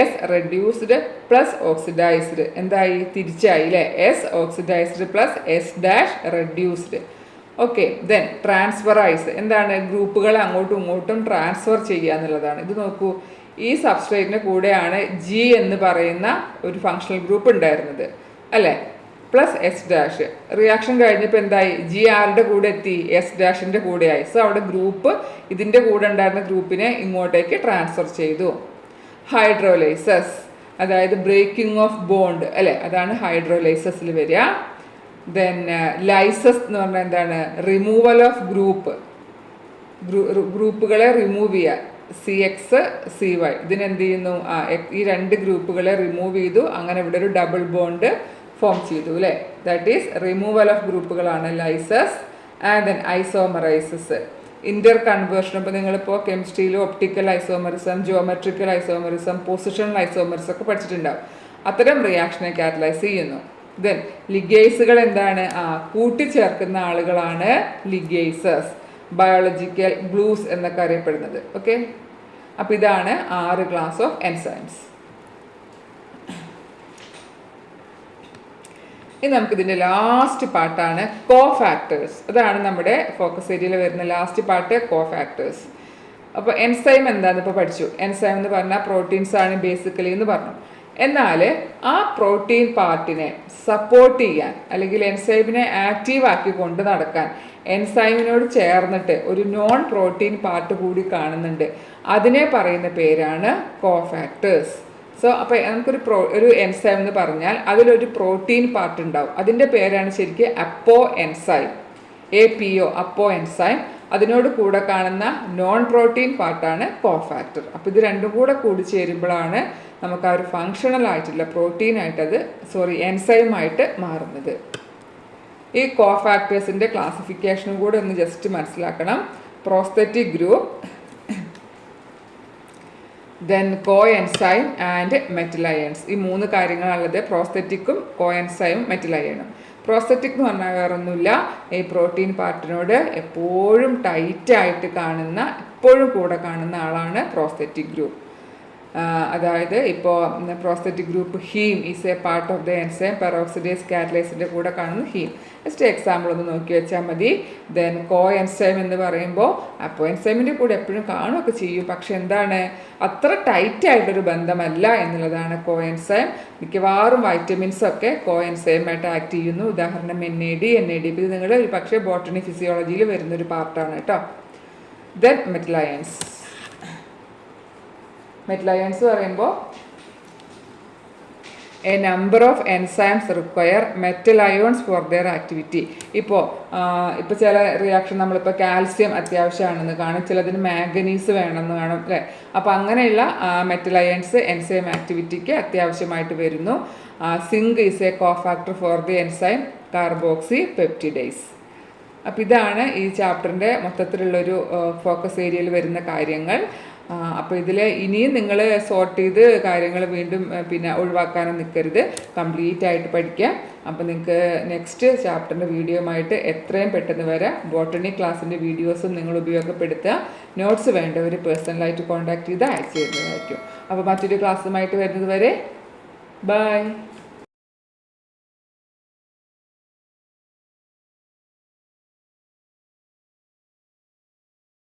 S reduced plus oxidised എന്തായി, തിരിച്ചായി അല്ലേ. S oxidised plus S dash reduced. Okay, then transferase എന്താണ്, ഗ്രൂപ്പുകളെ അങ്ങോട്ടും ഇങ്ങോട്ടും ട്രാൻസ്ഫർ ചെയ്യുക എന്നുള്ളതാണ്. ഇത് നോക്കൂ, ഈ സബ്സ്ട്രേറ്റിന് കൂടെയാണ് ജി എന്ന് പറയുന്ന ഒരു ഫങ്ഷണൽ ഗ്രൂപ്പ് ഉണ്ടായിരുന്നത് അല്ലേ. പ്ലസ് എസ് ഡാഷ്, റിയാക്ഷൻ കഴിഞ്ഞപ്പോൾ എന്തായി, ജി ആരുടെ കൂടെ എത്തി, എസ് ഡാഷിൻ്റെ കൂടെയായി. സോ അവിടെ ഗ്രൂപ്പ് ഇതിൻ്റെ കൂടെ ഉണ്ടായിരുന്ന ഗ്രൂപ്പിനെ ഇങ്ങോട്ടേക്ക് ട്രാൻസ്ഫർ ചെയ്തു. ഹൈഡ്രോലൈസസ് അതായത് ബ്രേക്കിംഗ് ഓഫ് ബോണ്ട് അല്ലേ, അതാണ് ഹൈഡ്രോലൈസസിൽ വരിക. ദെൻ ലൈസസ് എന്ന് പറഞ്ഞാൽ എന്താണ്, റിമൂവൽ ഓഫ് ഗ്രൂപ്പുകളെ റിമൂവ് ചെയ്യുക. CX CY ഇതിനെന്ത് ചെയ്യുന്നു, ഈ 2 ഗ്രൂപ്പുകളെ റിമൂവ് ചെയ്തു. അങ്ങനെ ഇവിടെ ഒരു ഡബിൾ ബോണ്ട് ഫോം ചെയ്തു അല്ലേ. ദാറ്റ് ഈസ് റിമൂവൽ ഓഫ് ഗ്രൂപ്പുകളാണ് lyases. And then isomerases, interconversion. ഇപ്പോൾ നിങ്ങളിപ്പോൾ കെമിസ്ട്രിയിൽ optical isomerism, geometrical isomerism, positional isomerism ഒക്കെ പഠിച്ചിട്ടുണ്ടാവും. അത്തരം റിയാക്ഷനെ കാറ്റലൈസ് ചെയ്യുന്നു. ദെൻ ലിഗേസുകൾ എന്താണ്, കൂട്ടിച്ചേർക്കുന്ന ആളുകളാണ് ലിഗേസസ്, ബയോളജിക്കൽ ഗ്ലൂസ് എന്നൊക്കെ അറിയപ്പെടുന്നത്. ഓക്കെ, അപ്പോൾ ഇതാണ് 6 ക്ലാസ് ഓഫ് എൻസൈംസ്. ഇനി നമുക്കിതിൻ്റെ ലാസ്റ്റ് പാർട്ടാണ് കോഫാക്ടേഴ്സ്. അതാണ് നമ്മുടെ ഫോക്കസ് ഏരിയയിൽ വരുന്ന ലാസ്റ്റ് പാർട്ട്, കോഫാക്ടേഴ്സ്. അപ്പോൾ എൻസൈം എന്താണെന്ന് ഇപ്പോൾ പഠിച്ചു. എൻസൈം എന്ന് പറഞ്ഞാൽ പ്രോട്ടീൻസ് ആണ് ബേസിക്കലി എന്ന് പറഞ്ഞു. എന്നാൽ ആ പ്രോട്ടീൻ പാർട്ടിനെ സപ്പോർട്ട് ചെയ്യാൻ അല്ലെങ്കിൽ എൻസൈമിനെ ആക്റ്റീവ് ആക്കി കൊണ്ട് നടക്കാൻ എൻസൈമിനോട് ചേർന്നിട്ട് ഒരു നോൺ പ്രോട്ടീൻ പാർട്ട് കൂടി കാണുന്നുണ്ട്. അതിനെ പറയുന്ന പേരാണ് കോഫാക്ടേഴ്സ്. സോ അപ്പോൾ നമുക്കൊരു ഒരു എൻസൈം എന്ന് പറഞ്ഞാൽ അതിലൊരു പ്രോട്ടീൻ പാർട്ട് ഉണ്ടാവും. അതിൻ്റെ പേരാണ് ശരിക്കും അപ്പോ എൻസൈം, APO അപ്പോ എൻസൈം. അതിനോട് കൂടെ കാണുന്ന നോൺ പ്രോട്ടീൻ പാർട്ടാണ് കോഫാക്ടർ. അപ്പോൾ ഇത് രണ്ടും കൂടെ കൂടി ചേരുമ്പോഴാണ് നമുക്ക് ആ ഒരു ഫങ്ഷണൽ ആയിട്ടുള്ള പ്രോട്ടീനായിട്ട് എൻസൈമായിട്ട് മാറുന്നത്. ഈ കോഫാക്ടേഴ്സിൻ്റെ ക്ലാസിഫിക്കേഷനും കൂടെ ഒന്ന് ജസ്റ്റ് മനസ്സിലാക്കണം. Prosthetic group, then co enzyme and metal ions. ഈ 3 കാര്യങ്ങളാണുള്ളത്. പ്രോസ്തെറ്റിക്കും കോ എൻസൈമും മെറ്റൽ അയണും. പ്രോസ്തെറ്റിക് എന്ന് പറഞ്ഞാൽ വേറൊന്നുമില്ല, ഈ പ്രോട്ടീൻ പാർട്ടിനോട് എപ്പോഴും ടൈറ്റായിട്ട് കാണുന്ന, എപ്പോഴും കൂടെ കാണുന്ന ആളാണ് പ്രോസ്തെറ്റിക് ഗ്രൂപ്പ്. അതായത് ഇപ്പോൾ prosthetic group haem is a part of the enzyme peroxidase കാറ്റലൈസിൻ്റെ കൂടെ കാണുന്ന ഹീം. ജസ്റ്റ് എക്സാമ്പിൾ ഒന്ന് നോക്കി വെച്ചാൽ മതി. ദെൻ കോ എൻസൈം എന്ന് പറയുമ്പോൾ അപ്പോ എൻസൈമിൻ്റെ കൂടെ എപ്പോഴും കാണുകയൊക്കെ ചെയ്യും, പക്ഷെ എന്താണ്, അത്ര ടൈറ്റ് ആയിട്ടൊരു ബന്ധമല്ല എന്നുള്ളതാണ് കോ എൻസൈം. മിക്കവാറും വൈറ്റമിൻസൊക്കെ കോ എൻസൈമായിട്ട് ആക്ട് ചെയ്യുന്നു. ഉദാഹരണം NAD. ഇത് നിങ്ങൾ ഒരു പക്ഷേ ബോട്ടണി ഫിസിയോളജിയിൽ വരുന്നൊരു പാർട്ടാണ് കേട്ടോ. Then metal ions. Metal ions പറയുമ്പോൾ a number of enzymes require metal ions for their activity. ഇപ്പോൾ ചില റിയാക്ഷൻ നമ്മളിപ്പോൾ കാൽസ്യം അത്യാവശ്യമാണെന്ന് കാണും, ചിലതിന് മാംഗനീസ് വേണമെന്ന് കാണും അല്ലേ. അപ്പോൾ അങ്ങനെയുള്ള മെറ്റൽ അയൺസ് എൻസൈം ആക്ടിവിറ്റിക്ക് അത്യാവശ്യമായിട്ട് വരുന്നു. Zinc is a cofactor for the enzyme carboxypeptidase. അപ്പോൾ ഇതാണ് ഈ ചാപ്റ്ററിൻ്റെ മൊത്തത്തിലുള്ളൊരു ഫോക്കസ് ഏരിയയിൽ വരുന്ന കാര്യങ്ങൾ. അപ്പോൾ ഇതിൽ ഇനിയും നിങ്ങൾ സോർട്ട് ചെയ്ത് കാര്യങ്ങൾ വീണ്ടും പിന്നെ ഒഴിവാക്കാനും നിൽക്കരുത്, കംപ്ലീറ്റ് ആയിട്ട് പഠിക്കാം. അപ്പോൾ നിങ്ങൾക്ക് നെക്സ്റ്റ് ചാപ്റ്ററിൻ്റെ വീഡിയോയുമായിട്ട് എത്രയും പെട്ടെന്ന് വരാം. ബോട്ടണി ക്ലാസ്സിൻ്റെ വീഡിയോസും നിങ്ങൾ ഉപയോഗപ്പെടുത്തുക. നോട്ട്സ് വേണ്ടവർ പേഴ്സണലായിട്ട് കോൺടാക്ട് ചെയ്ത് അയച്ചു തരുന്നതായിരിക്കും. അപ്പോൾ മറ്റൊരു ക്ലാസ്സുമായിട്ട് വരുന്നത് വരെ ബൈ.